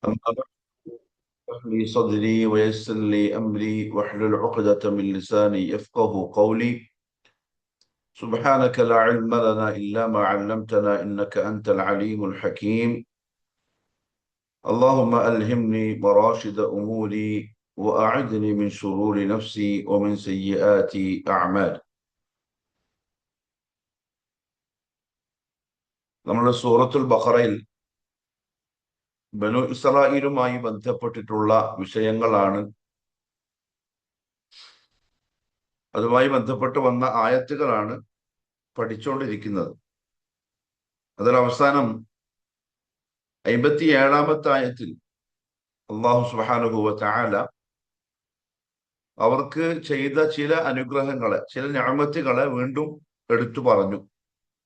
أما بعد، اشرح لي صدري ويسر لي أمري واحلل عقدة من لساني يفقه قولي. سبحانك لا علم لنا إلا ما علمتنا إنك أنت العليم الحكيم. اللهم ألهمني مراشد أموري وأعذني من شرور نفسي ومن سيئات أعمالي. നമ്മുടെ സൂറത്തുൽ ബഖറയിൽ ബനു ഇസ്രായേലുമായി ബന്ധപ്പെട്ടിട്ടുള്ള വിഷയങ്ങളാണ്, അതുമായി ബന്ധപ്പെട്ട് വന്ന ആയത്തുകളാണ് പഠിച്ചുകൊണ്ടിരിക്കുന്നത്. അതിൽ അവസാനം 57-ാമത്തെ ആയത്തിൽ അള്ളാഹു സുബ്ഹാനഹു വ തആല അവർക്ക് ചെയ്ത ചില അനുഗ്രഹങ്ങളെ, ചില നിഅമത്തുകളെ വീണ്ടും എടുത്തു പറഞ്ഞു.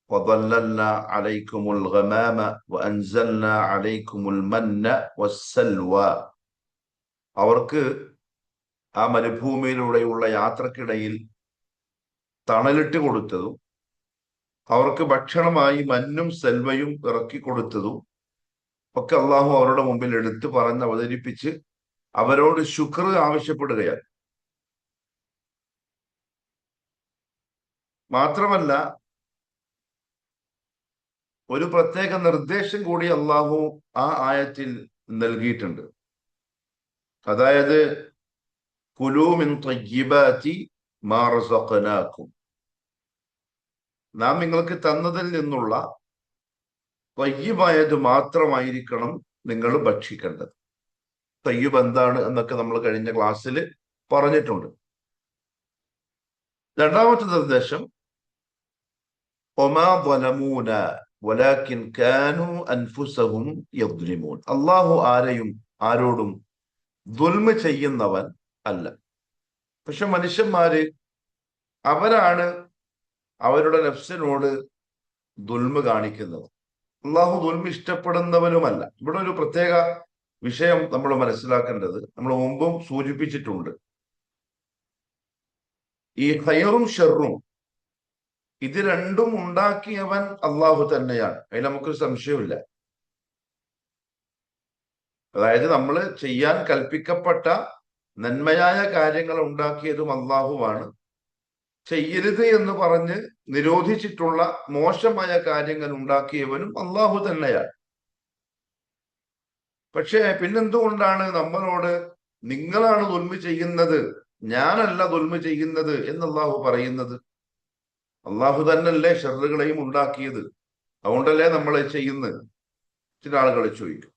وَظَلَّلْنَا عَلَيْكُمُ الْغَمَامَ وَأَنزَلْنَا عَلَيْكُمُ الْمَنَّ وَالسَّلْوَى. അവർക്ക് ആ മരുഭൂമിയിലൂടെയുള്ള യാത്രക്കിടയിൽ തണലിട്ട് കൊടുത്തതും അവർക്ക് ഭക്ഷണമായി മന്നും സെൽവയും ഇറക്കി കൊടുത്തതും ഒക്കെ അള്ളാഹു അവരുടെ മുമ്പിൽ എടുത്തു പറഞ്ഞ് അവതരിപ്പിച്ച് അവരോട് ശുക്ർ ആവശ്യപ്പെടുകയാണ്. മാത്രമല്ല, ഒരു പ്രത്യേക നിർദ്ദേശം കൂടി അള്ളാഹു ആ ആയത്തിൽ നൽകിയിട്ടുണ്ട്. അതായത്, കുലൂ മിൻ ത്വയ്യിബാതി മാ റസഖ്നാകും, നാം നിങ്ങൾക്ക് തന്നതിൽ നിന്നുള്ള ത്വയ്യിബായത് മാത്രമായിരിക്കണം നിങ്ങൾ ഭക്ഷിക്കേണ്ടത്. ത്വയ്യിബ് എന്താണ് എന്നൊക്കെ നമ്മൾ കഴിഞ്ഞ ക്ലാസ്സിൽ പറഞ്ഞിട്ടുണ്ട്. രണ്ടാമത്തെ നിർദ്ദേശം, ഒമാ ളമൂന വലാകിൻ കാനൂ അൻഫുസഹും യദ്ലിമൂൻ, അള്ളാഹു ആരോടും ദുൽമ ചെയ്യുന്നവൻ അല്ല. പക്ഷെ മനുഷ്യന്മാര് അവരാണ് അവരുടെ നഫ്സിനോട് ദുൽമ കാണിക്കുന്നത്. അള്ളാഹു ദുൽമ ഇഷ്ടപ്പെടുന്നവനുമല്ല. ഇവിടെ ഒരു പ്രത്യേക വിഷയം നമ്മൾ മനസ്സിലാക്കേണ്ടത്, നമ്മൾ മുമ്പും സൂചിപ്പിച്ചിട്ടുണ്ട്. ഈ ഖൈറും ഷെറും ഇത് രണ്ടും ഉണ്ടാക്കിയവൻ അള്ളാഹു തന്നെയാണ്. അതിൽ നമുക്കൊരു സംശയമില്ല. അതായത്, നമ്മൾ ചെയ്യാൻ കൽപ്പിക്കപ്പെട്ട നന്മയായ കാര്യങ്ങൾ ഉണ്ടാക്കിയതും അള്ളാഹുവാണ്. ചെയ്യരുത് എന്ന് പറഞ്ഞ് നിരോധിച്ചിട്ടുള്ള മോശമായ കാര്യങ്ങൾ ഉണ്ടാക്കിയവനും അള്ളാഹു തന്നെയാണ്. പക്ഷേ പിന്നെന്തുകൊണ്ടാണ് നമ്മളോട് നിങ്ങളാണ് ദുൽമ ചെയ്യുന്നത്, ഞാനല്ല ദുൽമ ചെയ്യുന്നത് എന്ന് അള്ളാഹു പറയുന്നത്? അള്ളാഹു തന്നെയല്ലേ ഷർറുകളെയും ഉണ്ടാക്കിയത്, അതുകൊണ്ടല്ലേ നമ്മൾ ചെയ്യുന്നത്? ചില ആളുകൾ ചോദിക്കും.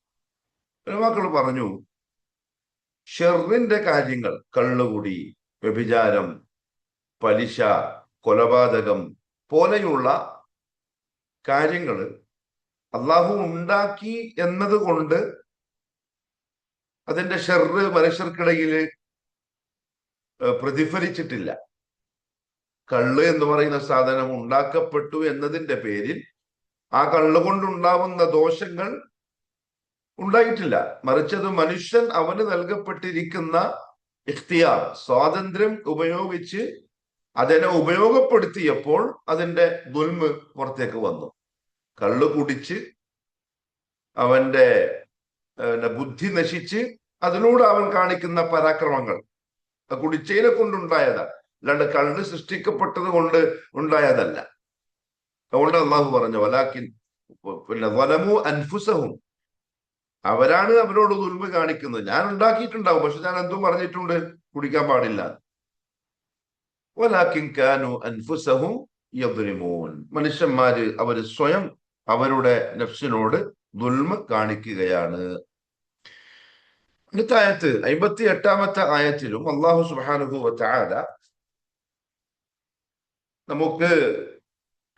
മക്കൾ പറഞ്ഞു, ഷെറിന്റെ കാര്യങ്ങൾ, കള്ളുകുടി, വ്യഭിചാരം, പലിശ, കൊലപാതകം പോലെയുള്ള കാര്യങ്ങൾ അള്ളാഹു ഉണ്ടാക്കി എന്നതുകൊണ്ട് അതിന്റെ ഷെറ് മനുഷ്യർക്കിടയിൽ പ്രതിഫലിച്ചിട്ടില്ല. കള്ള് എന്ന് പറയുന്ന സാധനം ഉണ്ടാക്കപ്പെട്ടു എന്നതിന്റെ പേരിൽ ആ കള്ള് കൊണ്ടുണ്ടാവുന്ന ദോഷങ്ങൾ ഉണ്ടായിട്ടില്ല. മറിച്ചത് മനുഷ്യൻ അവന് നൽകപ്പെട്ടിരിക്കുന്ന ഇഖ്തിയാർ, സ്വാതന്ത്ര്യം ഉപയോഗിച്ച് അതിനെ ഉപയോഗപ്പെടുത്തിയപ്പോൾ അതിന്റെ ദുൽമ് പുറത്തേക്ക് വന്നു. കള്ളു കുടിച്ച് അവന്റെ ബുദ്ധി നശിച്ച് അതിലൂടെ അവൻ കാണിക്കുന്ന പരാക്രമങ്ങൾ കുടിച്ചതിനെ കൊണ്ടുണ്ടായതാണ്, അല്ലാണ്ട് കള്ള് സൃഷ്ടിക്കപ്പെട്ടത് കൊണ്ട് ഉണ്ടായതല്ല. അതുകൊണ്ട് അള്ളാഹു പറഞ്ഞു, വലാകിൻ വലമു അൻഫുസഹും, അവരാണ് അവരോട് ദുൽമ കാണിക്കുന്നത്. ഞാൻ ഉണ്ടാക്കിയിട്ടുണ്ടാവും, പക്ഷെ ഞാൻ എന്തും പറഞ്ഞിട്ടുണ്ട് കുടിക്കാൻ പാടില്ല. വലാകിൻ കാനൂ അൻഫുസഹും യദ്ലിമൂൻ, മനുഷ്യന്മാര് അവര് സ്വയം അവരുടെ നഫ്സിനോട് ദുൽമ കാണിക്കുകയാണ്. അടുത്ത ആയത്ത് 58-ാമത്തെ ആയത്തിലും അള്ളാഹു സുബ്ഹാനഹു വ തആല നമുക്ക്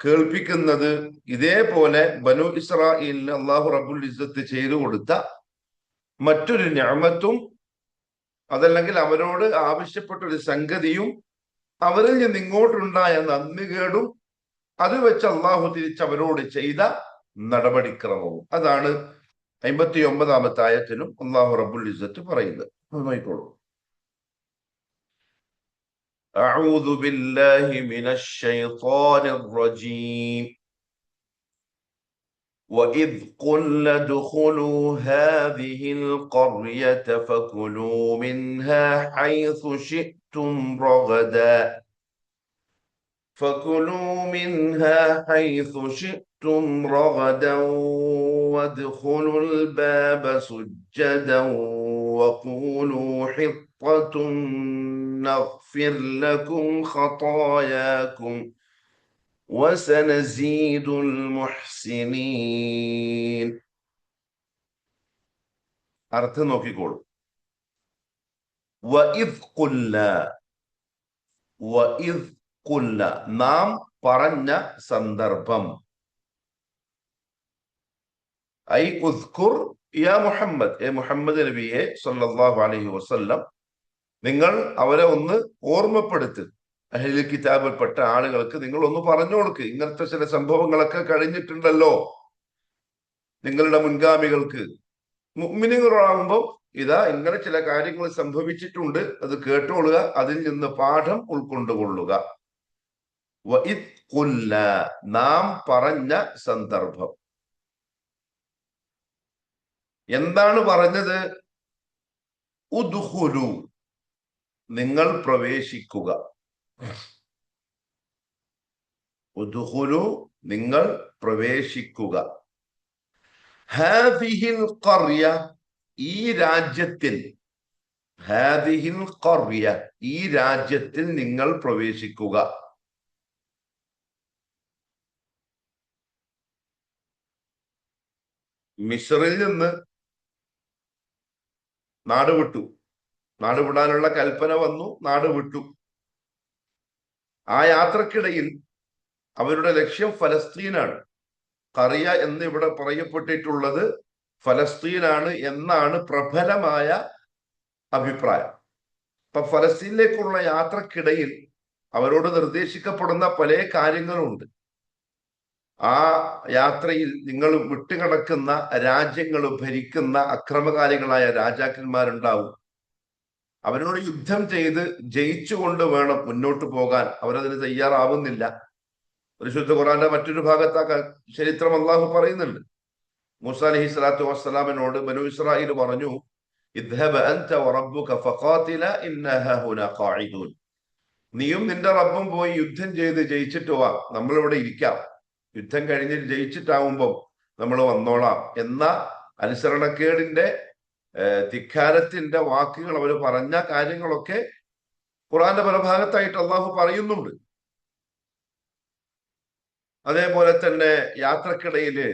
കേൾപ്പിക്കുന്നത് ഇതേപോലെ ബനു ഇസ്രായേലിന് അള്ളാഹു റബ്ബുൽ ഇസ്സത്ത് ചെയ്തു കൊടുത്ത മറ്റൊരു നിഅമത്തും, അതല്ലെങ്കിൽ അവരോട് ആവശ്യപ്പെട്ട ഒരു സംഗതിയും, അവരിൽ നിന്ന് ഇങ്ങോട്ടുണ്ടായ നന്ദികേടും, അത് വെച്ച് അള്ളാഹു തിരിച്ചവരോട് ചെയ്ത നടപടിക്രമവും. അതാണ് 59-ാമത്തെ ആയത്തിലും അള്ളാഹു റബ്ബുൽ ഇസ്സത്ത് പറയുന്നത്. നോക്കിക്കോളൂ. أعوذ بالله من الشيطان الرجيم وإذ قلنا ادخلوا هذه القرية فكلوا منها حيث شئتم رغدا وادخلوا الباب سجدا وقولوا حطة نغفر لكم خطاياكم وسنزيد المحسنين. അർത്ഥം നോക്കിക്കോളൂ. വഇദ് ഖുൽന, വഇദ് ഖുൽന, നാം പറഞ്ഞ സന്ദർഭം. ഐ ഉദ്കുർ യാ മുഹമ്മദ്, ഏ മുഹമ്മദ് നബിയെ സല്ലല്ലാഹു അലൈഹി വസല്ലം, നിങ്ങൾ അവരെ ഒന്ന് ഓർമ്മപ്പെടുത്ത്. അഹ്ലുൽ കിതാബിൽപ്പെട്ട ആളുകൾക്ക് നിങ്ങൾ ഒന്ന് പറഞ്ഞു കൊടുക്ക്. ഇങ്ങനത്തെ ചില സംഭവങ്ങളൊക്കെ കഴിഞ്ഞിട്ടുണ്ടല്ലോ നിങ്ങളുടെ മുൻഗാമികൾക്ക്. മുഅ്മിനീങ്ങളാകുമ്പോൾ ഇതാ ഇങ്ങനെ ചില കാര്യങ്ങൾ സംഭവിച്ചിട്ടുണ്ട്, അത് കേട്ടോളുക, അതിൽ നിന്ന് പാഠം ഉൾക്കൊണ്ടുകൊള്ളുക. വഇദ് ഖുൽന, നാം പറഞ്ഞ സന്ദർഭം. എന്താണ് പറഞ്ഞത്? ഉദ്ഖുലു, നിങ്ങൾ പ്രവേശിക്കുക. ഉദ്ഖുലു, നിങ്ങൾ പ്രവേശിക്കുക. ഹാദിഹിൽ ഖർയ, ഈ രാജ്യത്തിൽ. ഹാദിഹിൽ ഖർയ, ഈ രാജ്യത്തിൽ നിങ്ങൾ പ്രവേശിക്കുക. മിസ്റിൽ നിന്ന് നാട് വിട്ടു. നാട് വിടാനുള്ള കൽപ്പന വന്നു, നാട് വിട്ടു. ആ യാത്രക്കിടയിൽ അവരുടെ ലക്ഷ്യം ഫലസ്തീനാണ്. ഖറിയ എന്ന് ഇവിടെ പറയപ്പെട്ടിട്ടുള്ളത് ഫലസ്തീനാണ് എന്നാണ് പ്രബലമായ അഭിപ്രായം. അപ്പൊ ഫലസ്തീനിലേക്കുള്ള യാത്രക്കിടയിൽ അവരോട് നിർദ്ദേശിക്കപ്പെടുന്ന പല കാര്യങ്ങളുണ്ട്. ആ യാത്രയിൽ നിങ്ങൾ വിട്ടുകിടക്കുന്ന രാജ്യങ്ങൾ ഭരിക്കുന്ന അക്രമകാരികളായ രാജാക്കന്മാരുണ്ടാവും. അവരോട് യുദ്ധം ചെയ്ത് ജയിച്ചുകൊണ്ട് വേണം മുന്നോട്ട് പോകാൻ. അവരതിന് തയ്യാറാവുന്നില്ല. പരിശുദ്ധ ഖുർആന്റെ മറ്റൊരു ഭാഗത്ത് ചരിത്രം അള്ളാഹു പറയുന്നുണ്ട്. മൂസ അലൈഹി സ്വലാത്തു വസ്സലാമിനോട് ബനൂ ഇസ്രായേൽ പറഞ്ഞു, ഇദ്ഹബ അൻത വറബ്ബുക ഫഖാതില ഇന്നാ ഹുനാ ഖാഇദൂൻ, നീയും നിന്റെ റബ്ബും പോയി യുദ്ധം ചെയ്ത് ജയിച്ചിട്ട് വാ, നമ്മളിവിടെ ഇരിക്കാം, യുദ്ധം കഴിഞ്ഞ് ജയിച്ചിട്ടാവുമ്പം നമ്മൾ വന്നോളാം എന്ന അനുസരണക്കേടിന്റെ ധിക്കാരത്തിന്റെ വാക്കുകൾ അവർ പറഞ്ഞ കാര്യങ്ങളൊക്കെ ഖുർആന്റെ പല ഭാഗത്തായിട്ട് അള്ളാഹു പറയുന്നുണ്ട്. അതേപോലെ തന്നെ യാത്രക്കിടയില്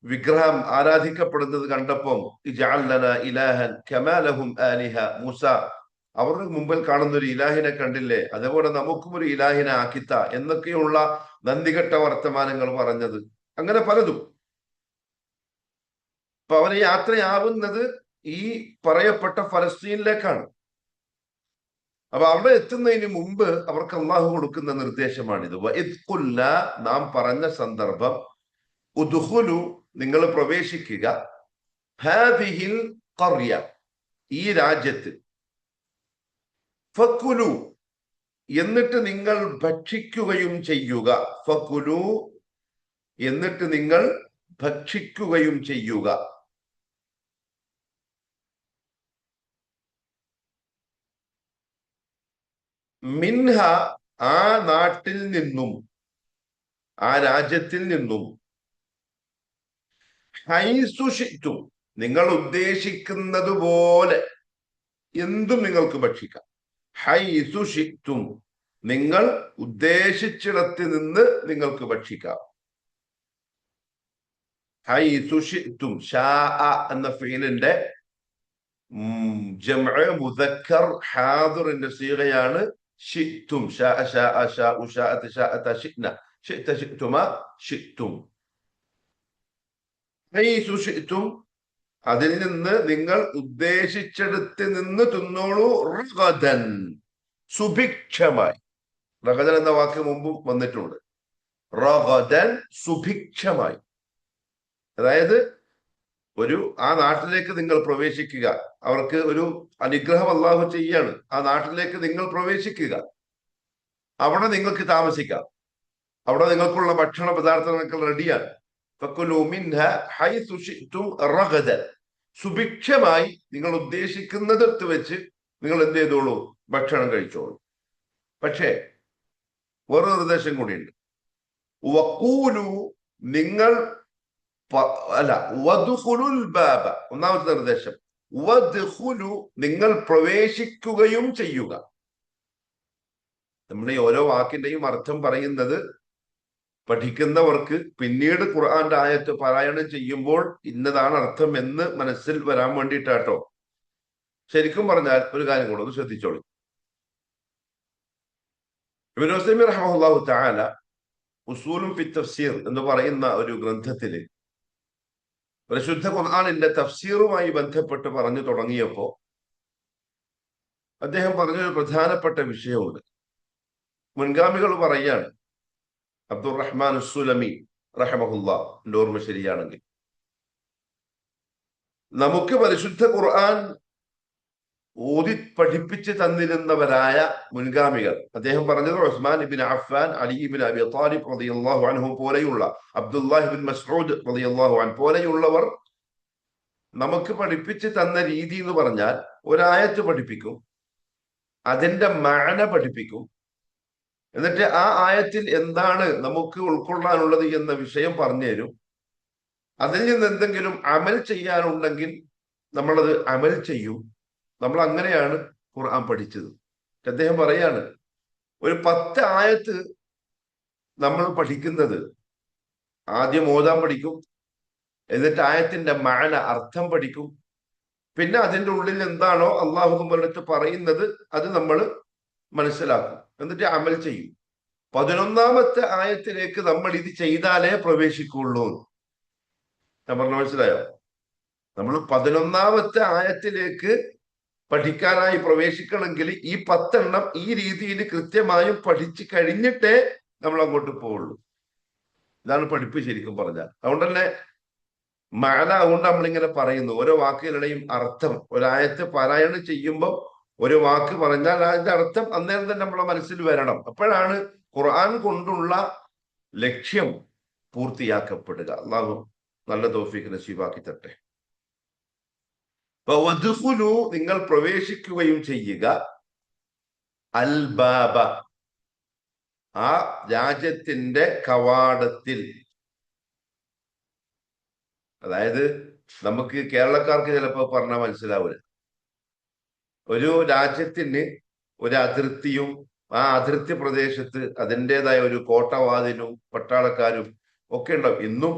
വിഗ്രഹം ആരാധിക്കപ്പെടുന്നത് കണ്ടപ്പം ഇജ്അൽ ലനാ ഇലാഹൻ കമാ ലഹും ആലിഹ, മൂസ അവരുടെ മുമ്പിൽ കാണുന്ന ഒരു ഇലാഹിനെ കണ്ടില്ലേ, അതേപോലെ നമുക്കും ഒരു ഇലാഹിനെ ആക്കിത്ത എന്നൊക്കെയുള്ള നന്ദികെട്ട വർത്തമാനങ്ങൾ പറഞ്ഞത്. അങ്ങനെ പലതും. അപ്പൊ അവന് യാത്രയാവുന്നത് ഈ പറയപ്പെട്ട ഫലസ്തീനിലേക്കാണ്. അപ്പൊ അവിടെ എത്തുന്നതിന് മുമ്പ് അവർക്ക് അള്ളാഹു കൊടുക്കുന്ന നിർദ്ദേശമാണിത്. വഇദ് ഖുൽന, നാം പറഞ്ഞ സന്ദർഭം. ഉദ്ഖുലു, നിങ്ങൾ പ്രവേശിക്കുക. ഹാദിഹിൽ ഖർയ, ഈ രാജ്യത്ത്. ഫക്കുലു, എന്നിട്ട് നിങ്ങൾ ഭക്ഷിക്കുകയും ചെയ്യുക. ഫക്കുലു, എന്നിട്ട് നിങ്ങൾ ഭക്ഷിക്കുകയും ചെയ്യുക. മിൻഹ, ആ നാട്ടിൽ നിന്നും, ആ രാജ്യത്തിൽ നിന്നും. ഹൈസു ശിഅ്തും, നിങ്ങൾ ഉദ്ദേശിക്കുന്നത് പോലെ എന്തും നിങ്ങൾക്ക് ഭക്ഷിക്കാം. ഹൈസു ശിഅ്തും, നിങ്ങൾ ഉദ്ദേശിച്ചിടത്ത് നിന്ന് നിങ്ങൾക്ക് ഭക്ഷിക്കാം. ഹൈസു ശിഅ്തും, ശാഅ എന്ന ഫീലിന്റെ ജംഅ് മുദക്കർ ഹാദിറിന്റെ സീഗയാണ് ശിഅ്തും. ശാഅ ശാഅ ശാഉ ശാഅത ശാഅത ശിഅ്ന ശിഅ്ത ശിഅ്തുമ ശിഅ്തും. ഹൈസു ശിഅ്തും, അതിൽ നിന്ന് നിങ്ങൾ ഉദ്ദേശിച്ചെടുത്ത് നിന്ന് തിന്നോളൂ. റഗദൻ, സുഭിക്ഷമായി. റഗദൻ എന്ന വാക്ക് മുമ്പ് വന്നിട്ടുണ്ട്. റഗദൻ, സുഭിക്ഷമായി. അതായത് ആ നാട്ടിലേക്ക് നിങ്ങൾ പ്രവേശിക്കുക. അവർക്ക് ഒരു അനുഗ്രഹം അള്ളാഹു ചെയ്യാണ്. ആ നാട്ടിലേക്ക് നിങ്ങൾ പ്രവേശിക്കുക. അവിടെ നിങ്ങൾക്ക് താമസിക്കാം. അവിടെ നിങ്ങൾക്കുള്ള ഭക്ഷണ പദാർത്ഥങ്ങൾ റെഡിയാണ്. ഫകുലൂ മിൻഹ ഹൈസു ശിഅ്തും റഗദൻ. സുഭിക്ഷമായി നിങ്ങൾ ഉദ്ദേശിക്കുന്നിടത്ത് വെച്ച് നിങ്ങൾ എന്ത് ചെയ്തോളൂ, ഭക്ഷണം കഴിച്ചോളൂ. പക്ഷേ വേറൊരു നിർദ്ദേശം കൂടിയുണ്ട്. വഖൂലു, നിങ്ങൾ അല്ല, വദ്ഖുലുൽ ബാബ, ഒന്നാമത്തെ നിർദ്ദേശം. വദ്ഖുലു, നിങ്ങൾ പ്രവേശിക്കുകയും ചെയ്യുക. നമ്മുടെ ഈ ഓരോ വാക്കിന്റെയും അർത്ഥം പറയുന്നത് പഠിക്കുന്നവർക്ക് പിന്നീട് ഖുർആന്റെ ആയത്ത് പാരായണം ചെയ്യുമ്പോൾ ഇന്നതാണ് അർത്ഥം എന്ന് മനസ്സിൽ വരാൻ വേണ്ടിയിട്ടാട്ടോ. ശരിക്കും പറഞ്ഞാൽ ഒരു കാര്യം കൂടെ ഒന്ന് ശ്രദ്ധിച്ചോളൂ. ഇബ്നു ഉസൈമീൻ റഹിമഹുല്ലാഹു തആല ഉസൂലുൻ ഫി തഫ്സീർ എന്ന് പറയുന്ന ഒരു ഗ്രന്ഥത്തില് പരിശുദ്ധ ഖുർആനിന്റെ തഫ്സീറുമായി ബന്ധപ്പെട്ട് പറഞ്ഞു തുടങ്ങിയപ്പോ അദ്ദേഹം പറഞ്ഞൊരു പ്രധാനപ്പെട്ട വിഷയമുണ്ട്. മുൻഗാമികൾ പറയാണ്, അബ്ദുറഹ്മാൻ സുലമി റഹിമഹുല്ലാ, എന്റെ ഓർമ്മ ശരിയാണെങ്കിൽ, നമുക്ക് പരിശുദ്ധ ഖുർആൻ ഓതി പഠിപ്പിച്ച് തന്നിരുന്നവരായ മുൻഗാമികൾ, അദ്ദേഹം പറഞ്ഞത് ഉസ്മാൻ ഇബ്നു അഫ്ഫാൻ, അലി ഇബ്നു അബി ത്വാലിബ് റളിയല്ലാഹു അൻഹു പോലെയുള്ള, അബ്ദുല്ലാഹി ഇബ്നു മസ്ഊദ് റളിയല്ലാഹു അൻഹു പോലെയുള്ളവർ നമുക്ക് പഠിപ്പിച്ച് തന്ന രീതി എന്ന് പറഞ്ഞാൽ ഒരായത്ത് പഠിപ്പിക്കും, അതിന്റെ മഅന പഠിപ്പിക്കും, എന്നിട്ട് ആ ആയത്തിൽ എന്താണ് നമുക്ക് ഉൾക്കൊള്ളാനുള്ളത് എന്ന വിഷയം പറഞ്ഞു തരും. അതിൽ നിന്ന് എന്തെങ്കിലും അമൽ ചെയ്യാനുണ്ടെങ്കിൽ നമ്മളത് അമൽ ചെയ്യും. നമ്മൾ അങ്ങനെയാണ് ഖുർആൻ പഠിച്ചത്. അദ്ദേഹം പറയാണ്, ഒരു 10 ആയത്ത് നമ്മൾ പഠിക്കുന്നത് ആദ്യം ഓതാൻ പഠിക്കും, എന്നിട്ട് ആയത്തിന്റെ മഅന, അർത്ഥം പഠിക്കും, പിന്നെ അതിൻ്റെ ഉള്ളിൽ എന്താണോ അള്ളാഹു നമ്മളടുത്ത് പറയുന്നത് അത് നമ്മൾ മനസ്സിലാക്കും, എന്നിട്ട് അമൽ ചെയ്യും. 11ാമത്തെ ആയത്തിലേക്ക് നമ്മൾ ഇത് ചെയ്താലേ പ്രവേശിക്കുള്ളൂ. ഞാൻ പറഞ്ഞ മനസ്സിലായോ? നമ്മൾ 11ാമത്തെ ആയത്തിലേക്ക് പഠിക്കാനായി പ്രവേശിക്കണമെങ്കിൽ ഈ 10 എണ്ണം ഈ രീതിയിൽ കൃത്യമായും പഠിച്ചു കഴിഞ്ഞിട്ടേ നമ്മൾ അങ്ങോട്ട് പോവുള്ളൂ. ഇതാണ് പഠിപ്പ് ശരിക്കും പറഞ്ഞാൽ. അതുകൊണ്ട് തന്നെ മഅന, അതുകൊണ്ട് നമ്മളിങ്ങനെ പറയുന്നു, ഓരോ വാക്കുകളുടെയും അർത്ഥം. ഒരായത്ത് പാരായണം ചെയ്യുമ്പോൾ ഒരു വാക്ക് പറഞ്ഞാൽ അതിന്റെ അർത്ഥം അന്നേരം തന്നെ നമ്മളെ മനസ്സിൽ വരണം. അപ്പോഴാണ് ഖുർആൻ കൊണ്ടുള്ള ലക്ഷ്യം പൂർത്തിയാക്കപ്പെടുക. അള്ളാഹു നല്ല തൗഫീഖ് നസീബാക്കി തട്ടെ. വദ്ഖുലു, നിങ്ങൾ പ്രവേശിക്കുകയും ചെയ്യുക, അൽ ബാബ, ആ രാജ്യത്തിന്റെ കവാടത്തിൽ. അതായത് നമുക്ക് കേരളക്കാർക്ക് ചിലപ്പോൾ പറഞ്ഞാൽ മനസ്സിലാവില്ല. ഒരു രാജ്യത്തിന് ഒരു അതിർത്തിയും ആ അതിർത്തി പ്രദേശത്ത് അതിൻ്റെതായ ഒരു കോട്ടവാതിലും പട്ടാളക്കാരും ഒക്കെ ഉണ്ടാവും. ഇന്നും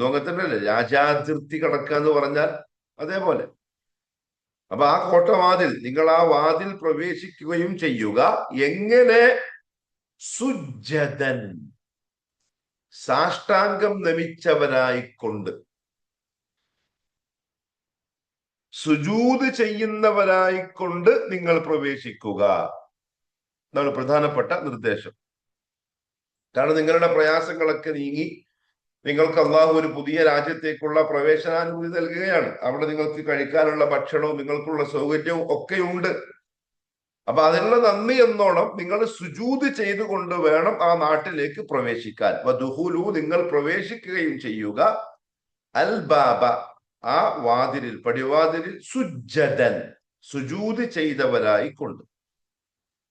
അങ്ങനെ തന്നെയല്ലേ രാജ്യാതിർത്തി കടക്കുക എന്ന് പറഞ്ഞാൽ? അതേപോലെ. അപ്പൊ ആ കോട്ടവാതിൽ, നിങ്ങൾ ആ വാതിൽ പ്രവേശിക്കുകയും ചെയ്യുക. എങ്ങനെ? സുജ്ജദൻ, സാഷ്ടാംഗം നമിച്ചവരായിക്കൊണ്ട്, സുജൂദ് ചെയ്യുന്നവരായിക്കൊണ്ട് നിങ്ങൾ പ്രവേശിക്കുക. എന്നാണ് പ്രധാനപ്പെട്ട നിർദ്ദേശം. കാരണം നിങ്ങളുടെ പ്രയാസങ്ങളൊക്കെ നീങ്ങി നിങ്ങൾക്ക് അള്ളാഹു ഒരു പുതിയ രാജ്യത്തേക്കുള്ള പ്രവേശനാനുമതി നൽകുകയാണ്. അവിടെ നിങ്ങൾക്ക് കഴിക്കാനുള്ള ഭക്ഷണവും നിങ്ങൾക്കുള്ള സൗകര്യവും ഒക്കെ ഉണ്ട്. അപ്പൊ അതിനുള്ള നന്ദി എന്നോണം നിങ്ങൾ സുജൂദ് ചെയ്തുകൊണ്ട് വേണം ആ നാട്ടിലേക്ക് പ്രവേശിക്കാൻ. വദുഖുലു, നിങ്ങൾ പ്രവേശിക്കുകയും ചെയ്യുക, അൽ ബാബ, ആ വാതിലിൽ, പടിവാതിലിൽ, സുജ്ജദൻ, സുജൂദ് ചെയ്തവരായിക്കൊണ്ട്.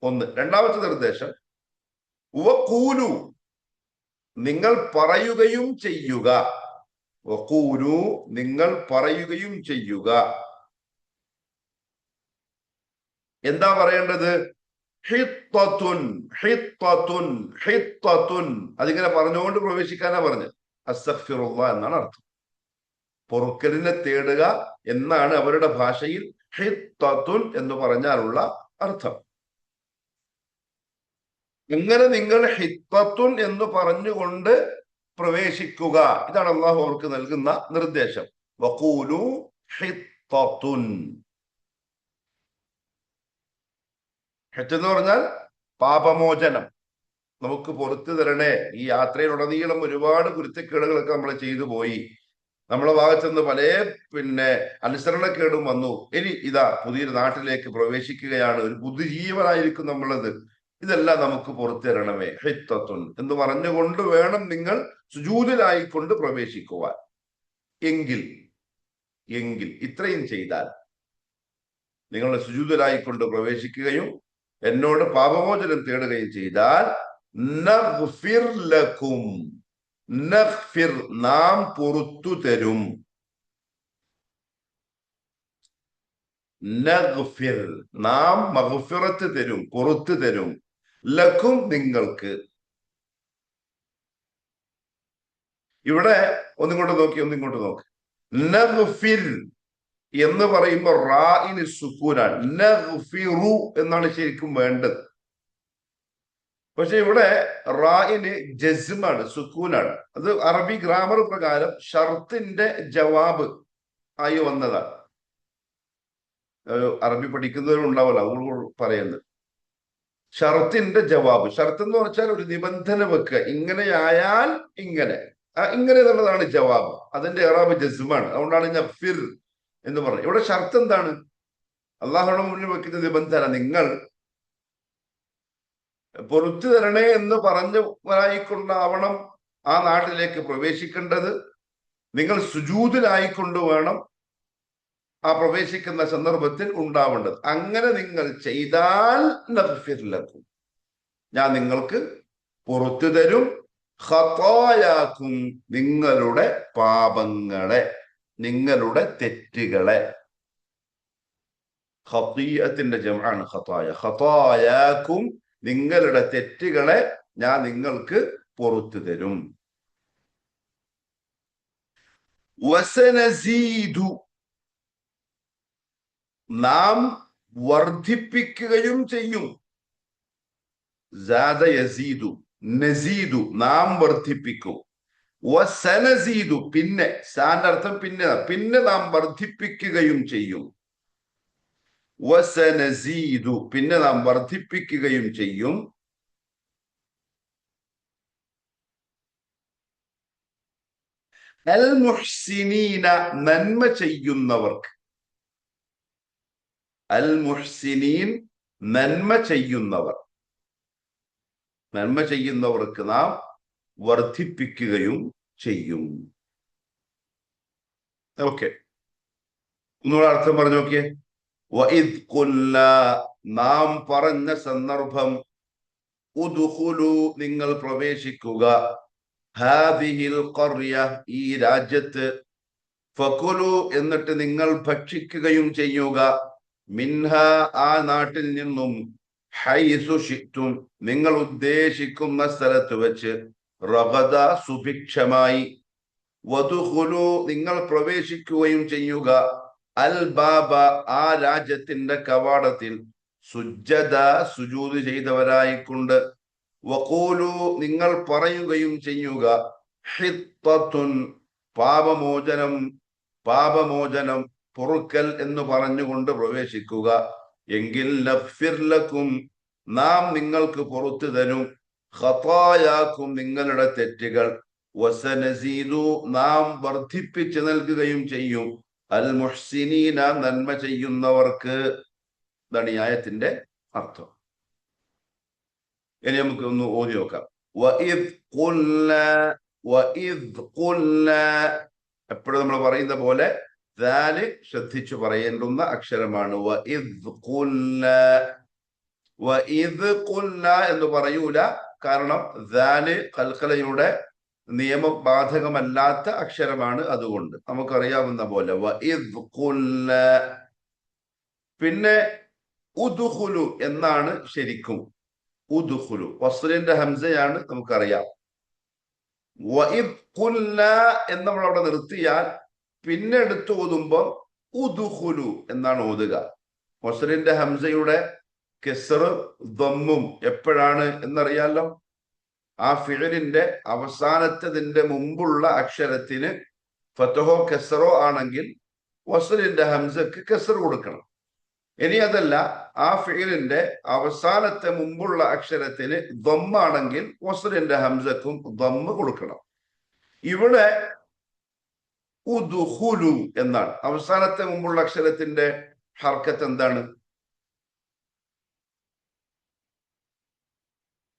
ഒന്ന്. രണ്ടാമത്തെ നിർദ്ദേശം, വഖൂലു, നിങ്ങൾ പറയുകയും ചെയ്യുക. വഖൂലു, നിങ്ങൾ പറയുകയും ചെയ്യുക. എന്താ പറയേണ്ടത്? ഹിത്തത്തുൻ, ഹിത്തത്തുൻ, ഹിത്തത്തുൻ. അതിങ്ങനെ പറഞ്ഞുകൊണ്ട് പ്രവേശിക്കാനാ പറഞ്ഞത്. അസ്തഗ്ഫിറുല്ലാഹ് എന്നാണ് അർത്ഥം. പൊറുക്കലിനെ തേടുക എന്നാണ് അവരുടെ ഭാഷയിൽ ഹിത്തത്തുൻ എന്ന് പറഞ്ഞാലുള്ള അർത്ഥം. ഇങ്ങനെ നിങ്ങൾ ഹിത്തത്തുൻ എന്ന് പറഞ്ഞുകൊണ്ട് പ്രവേശിക്കുക. ഇതാണ് അള്ളാഹു അവർക്ക് നൽകുന്ന നിർദ്ദേശം. വഖൂലു ഹിത്തത്തുൻ. ഹിത്ത് എന്ന് പറഞ്ഞാൽ പാപമോചനം, നമുക്ക് പുറത്തു തരണേ. ഈ യാത്രയിലുടനീളം ഒരുപാട് കുരുത്തക്കേടുകളൊക്കെ നമ്മൾ ചെയ്തു പോയി. നമ്മളെ ഭാഗത്തു നിന്ന് പല അനുസരണക്കേടും വന്നു. ഇനി ഇതാ പുതിയൊരു നാട്ടിലേക്ക് പ്രവേശിക്കുകയാണ്, ഒരു പുതുജീവനായിരിക്കും നമ്മളത്. ഇതെല്ലാം നമുക്ക് പുറത്തു തരണമേ. ഹിത്തത്തുൻ എന്ന് പറഞ്ഞുകൊണ്ട് വേണം നിങ്ങൾ സുജൂദിലായിക്കൊണ്ട് പ്രവേശിക്കുവാൻ. എങ്കിൽ ഇത്രയും ചെയ്താൽ, നിങ്ങൾ സുജൂദിലായിക്കൊണ്ട് പ്രവേശിക്കുകയും എന്നോട് പാപമോചനം തേടുകയും ചെയ്താൽ, നഗ്ഫിർ ലക്കും, നഗ്ഫിർ നാം പുറത്തു തരും, നഗ്ഫിർ നാം മഗ്ഫിറത്ത് തരും, പുറത്തു തരും, ലക്കും നിങ്ങൾക്ക്. ഇവിടെ ഒന്നിങ്ങോട്ട് നോക്കി. നഗ്ഫിർ എന്ന് പറയുമ്പോൾ റാഇന് സുക്കൂനാണ്. നഗ്ഫിറു എന്നാണ് ശരിക്കും വേണ്ടത്. പക്ഷെ ഇവിടെ റാഇന് ജസ്മാണ്, സുക്കൂനാണ്. അത് അറബി ഗ്രാമർ പ്രകാരം ഷർത്തിന്റെ ജവാബ് ആയി വന്നതാണ്. അറബി പഠിക്കുന്നവരുണ്ടാവല്ലോ, അതുകൊണ്ട് പറയുന്നത് ഷർത്തിന്റെ ജവാബ്. ഷർത്ത് എന്ന് വെച്ചാൽ ഒരു നിബന്ധന വെക്കുക, ഇങ്ങനെയായാൽ ഇങ്ങനെ എന്നുള്ളതാണ് ജവാബ്. അതിന്റെ ഇറാബ് ജസ്മാണ്. അതുകൊണ്ടാണ് നഗ്ഫിർ എന്ന് പറഞ്ഞത്. ഇവിടെ ഷർത്ത് എന്താണ്? അള്ളാഹുവിന്റെ മുന്നിൽ വെക്കുന്ന നിബന്ധന, നിങ്ങൾ പൊറത്തു തരണേ എന്ന് പറഞ്ഞുകൊണ്ടാവണം ആ നാട്ടിലേക്ക് പ്രവേശിക്കേണ്ടത്. നിങ്ങൾ സുജൂദിലായിക്കൊണ്ട് വേണം ആ പ്രവേശിക്കുന്ന സന്ദർഭത്തിൽ ഉണ്ടാവേണ്ടത്. അങ്ങനെ നിങ്ങൾ ചെയ്താൽ നഗ്ഫിർ ലക്കും, ഞാൻ നിങ്ങൾക്ക് പുറത്തു തരും, ഖതായാക്കും നിങ്ങളുടെ പാപങ്ങളെ, നിങ്ങളുടെ തെറ്റുകളെ. ഖതീഅത്തിന്റെ ജംആണ് ഖതായ. ഖതായാക്കും നിങ്ങളുടെ തെറ്റുകളെ ഞാൻ നിങ്ങൾക്ക് പുറത്തു തരും. വസനസീദു നാം വർദ്ധിപ്പിക്കുകയും ചെയ്യും. സാദ യസീദു, നസീദു നാം വർദ്ധിപ്പിക്കും. വസനസീദു പിന്നെ, സാന്റെ അർത്ഥം പിന്നെ നാം വർദ്ധിപ്പിക്കുകയും ചെയ്യും. വസനസീദു പിന്നെ നാം വർദ്ധിപ്പിക്കുകയും ചെയ്യും. അൽ മുഹ്സിനീന നന്മ ചെയ്യുന്നവർക്ക്, അൽ മുഹ്സിനീൻ നന്മ ചെയ്യുന്നവർ, നന്മ ചെയ്യുന്നവർക്ക് നാം വർദ്ധിപ്പിക്കുകയും ചെയ്യും. ഓക്കെ, ഒന്നുകൂടെ അർത്ഥം പറഞ്ഞു നോക്കിയേ. വഇദ് ഖുൽന നാം പറഞ്ഞ സന്ദർഭം, ഉദ്ഖുലു നിങ്ങൾ പ്രവേശിക്കുക, ഹാദിഹിൽ ഖർയ ഈ രാജ്യത്ത്, ഫകുലു എന്നിട്ട് നിങ്ങൾ ഭക്ഷിക്കുകയും ചെയ്യുക, മിൻഹ ആ നാട്ടിൽ നിന്നും, ഹൈസു ശിഅ്തും നിങ്ങൾ ഉദ്ദേശിക്കുന്ന സ്ഥലത്ത് വെച്ച്, റഗദ സുഭിക്ഷമായി, വദ്ഖുലു നിങ്ങൾ പ്രവേശിക്കുകയും ചെയ്യുക, അൽ ബാബ ആ രാജ്യത്തിന്റെ കവാടത്തിൽ, സുജ്ജദ സുജൂദ് ചെയ്തവരായിക്കൊണ്ട്, വഖൂലു നിങ്ങൾ പറയുകയും ചെയ്യുക, ഹിത്തത്തുൻ പാപമോചനം പൊറുക്കൽ എന്ന് പറഞ്ഞുകൊണ്ട് പ്രവേശിക്കുക, എങ്കിൽ നഗ്ഫിർ ലക്കും നാം നിങ്ങൾക്ക് പുറത്തു തരും, ഖതായാക്കും നിങ്ങളുടെ തെറ്റുകൾ, വസനസീദു നാം വർദ്ധിപ്പിച്ചു നൽകുകയും ചെയ്യും, അൽ മുഹ്സിനീന നന്മ ചെയ്യുന്നവർക്ക്. ഇതാണ് ഈ ആയത്തിന്റെ അർത്ഥം. ഇനി നമുക്ക് ഒന്ന് ഓതി നോക്കാം. എപ്പോഴും നമ്മൾ പറയുന്ന പോലെ ദാല് ശ്രദ്ധിച്ചു പറയേണ്ടുന്ന അക്ഷരമാണ്. വഇദ് ഖുൽന എന്ന് പറയൂല, കാരണം ദാല് ഖൽഖലയുടെ നിയമം ബാധകമല്ലാത്ത അക്ഷരമാണ്. അതുകൊണ്ട് നമുക്കറിയാവുന്ന പോലെ വഇദ് ഖുൽന. പിന്നെ ഉദ്ഖുലു എന്നാണ് ശരിക്കും. ഉദ്ഖുലു വസ്ലിന്റെ ഹംസയാണ്, നമുക്കറിയാം. വഇദ് ഖുൽന എന്ന് നമ്മൾ അവിടെ നിർത്തിയാൽ പിന്നെ എടുത്ത് ഓതുമ്പോൾ ഉദ്ഖുലു എന്നാണ് ഓതുക. വസ്ലിന്റെ ഹംസയുടെ കെസ്ർ ദമ്മും എപ്പോഴാണ് എന്നറിയാലോ. ആ ഫിഅലിന്റെ അവസാനത്തതിന്റെ മുമ്പുള്ള അക്ഷരത്തിന് ഫതഹോ കെസ്റോ ആണെങ്കിൽ വസ്ലിന്റെ ഹംസക്ക് കെസ്ർ കൊടുക്കണം. ഇനി അതല്ല, ആ ഫിഅലിന്റെ അവസാനത്തെ മുമ്പുള്ള അക്ഷരത്തിന് ദമ്മാണെങ്കിൽ വസ്ലിന്റെ ഹംസക്കും ദമ്മ് കൊടുക്കണം. ഇവിടെ ഉദ്ഖുലു എന്നാണ്. അവസാനത്തെ മുമ്പുള്ള അക്ഷരത്തിന്റെ ഹർക്കത്ത് എന്താണ്?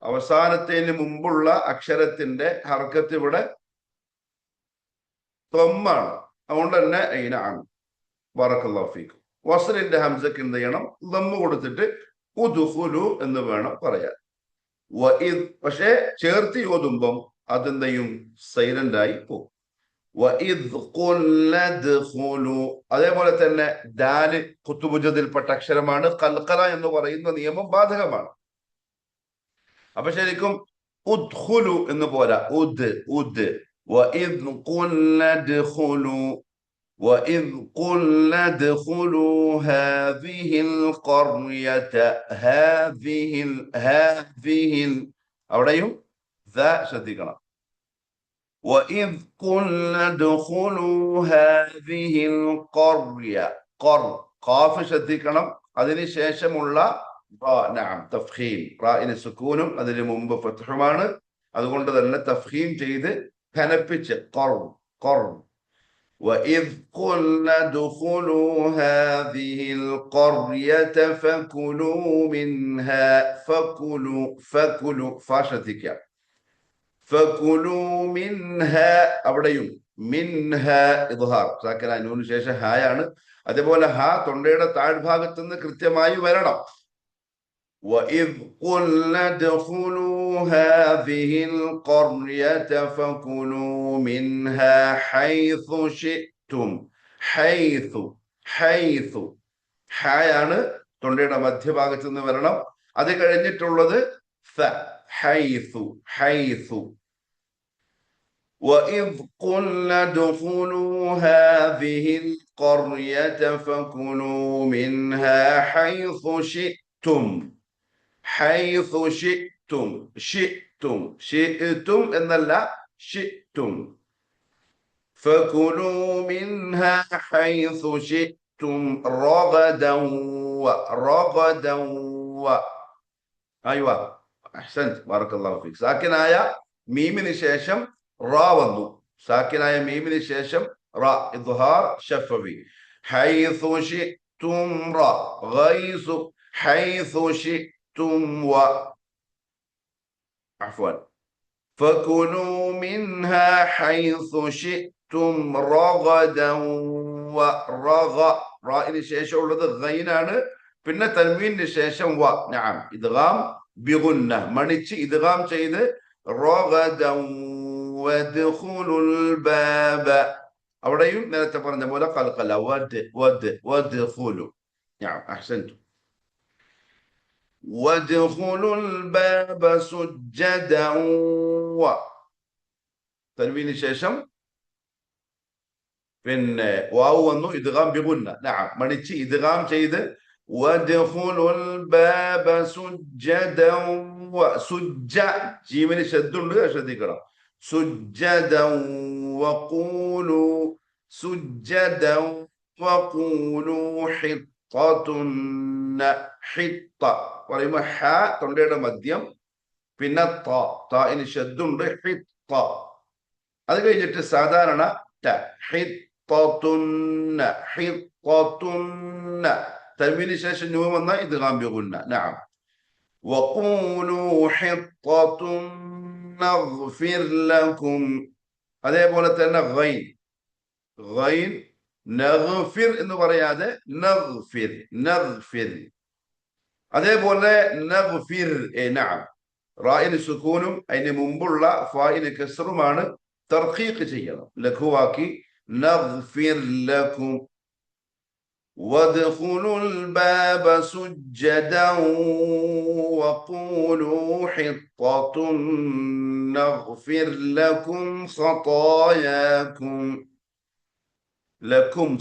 അവസാനത്തിന് മുമ്പുള്ള അക്ഷരത്തിന്റെ ഹർക്കത്ത് ഇവിടെ ത്വമ്മാണ്. അതുകൊണ്ട് തന്നെ നഅം ബറക്കല്ലാഹു ഫീക്കും. വസ്ലിന്റെ ഹംസക്ക് എന്ത് ചെയ്യണം? ദമ്മ് കൊടുത്തിട്ട് ഉദ്ഖുലു എന്ന് വേണം പറയാൻ. പക്ഷേ ചേർത്ത് ഓതുമ്പം അതെന്ത് ചെയ്യും? സൈലന്റ് ആയി പോകും. അതേപോലെ തന്നെ ദാല് കുത്തുബുജത്തിൽപ്പെട്ട അക്ഷരമാണ്. ഖൽഖല എന്ന് പറയുന്ന നിയമം ബാധകമാണ്. അപ്പൊ ശരിക്കും ഉദ്ഖുലു എന്ന് പോരാ, ഉദ് ഉദ്. وإذ قلنا ادخلوا هذه القرية അവിടെയും ശ്രദ്ധിക്കണം. وإذ قلنا ادخلوا هذه القرية ഖാഫ് ശ്രദ്ധിക്കണം. അതിനുശേഷമുള്ള തഫ്ഖീം, റാഇന് സുക്കൂനും അതിന് മുമ്പ് ഫത്ഹുമാണ്. അതുകൊണ്ട് തന്നെ തഫ്ഖീം ചെയ്ത് ഘനപ്പിച്ച് ഖർ. وإذ قلنا ادخلوا هذه القرية فكلوا منها فكلوا ശ്രദ്ധിക്കുക. فكلوا منها അവിടെയും മിൻഹ ഇദ്ഹാർ സാക്കിന നൂന് ശേഷം ഹായാണ്. അതേപോലെ ഹ തൊണ്ടയുടെ താഴ്ഭാഗത്ത് നിന്ന് കൃത്യമായി വരണം. وإذ قلنا ادخلوا هذه القرية فكلوا منها حيث شئتم. حيث ഹായാണ് തൊണ്ടയുടെ മധ്യഭാഗത്ത് നിന്ന് വരണം. അത് കഴിഞ്ഞിട്ടുള്ളത് حيث. وإذ قلنا ادخلوا هذه القرية فكلوا منها حيث شئتم എന്നല്ല, شئتم. فكلوا منها حيث شئتم رغدا അഹ്സൻത് ബറക്കല്ലാഹു ഫീക്. സാക്കിനായ മീമിന് ശേഷം റാ വന്നു. സാക്കിനായ മീമിന് ശേഷം റാ ഇദ്ഹാർ ശഫവി. حيث شئتم റാ غيث حيث شئتم عفوا فكلوا منها حيث شئتم رغدا റാഇന് ശേഷം ഉള്ളത് ഗൈനാണ്. പിന്നെ തൻവീനിന് ശേഷം നഅം ഇദ്ഗാം ബിഗുന്ന മണിച്ച് ഇദ്ഗാം ചെയ്ത് റഗദൻ വദ്ഖുലുൽ ബാബ. അവിടെയും നേരത്തെ പറഞ്ഞ പോലെ ഖൽഖല വദ്ഖുലു. നഅം അഹ്സൻതു. വദ്ഖുലുൽ ബാബ സുജ്ജദൻ തൻവീനിന് ശേഷം പിന്നെ വാവ് വന്നു. ഇദ്ഗാം ബിഗുന്ന നഅം മണിച്ച് ഇദ്ഗാം ചെയ്ത് വദ്ഖുലുൽ ബാബ സുജ്ജദൻ സുജ്ജ ജീവന് ശദ്ദുണ്ട്, ശ്രദ്ധിക്കണം. സുജ്ജദൻ വഖൂലു ഹിത്തത്തുൻ. ഹിത്ത പറയുമ്പോൾ ഹ തൊണ്ടയുടെ മധ്യം, പിന്നെ താഇന് ശദ്ദുണ്ട്, ഹിത്ത. അത് കഴിഞ്ഞിട്ട് സാധാരണ ഹിത്തത്തുന്ന തൻവീനിന് ശേഷം നൂൻ വന്ന ഇദ്ഗാം ബിഗുന്ന നഅം. വഖൂലു ഹിത്തത്തുൻ നഗ്ഫിർ ലക്കും. അതേപോലെ തന്നെ ഗൈൻ നഗ്ഫിർ എന്ന് പറയാതെ നഗ്ഫിർ. അതേപോലെ നഗ്ഫിർ നഅം റാഇന് സുകൂനും അതിന് മുമ്പുള്ള ഫാഇന് കസ്റുമാണ്. തർഖീഖ് ചെയ്യണം, ലഘുവാക്കി. നഗ്ഫിർ ലക്കും وادخلوا الباب سجدا وقولوا حطة نغفر لكم خطاياكم. ലക്കും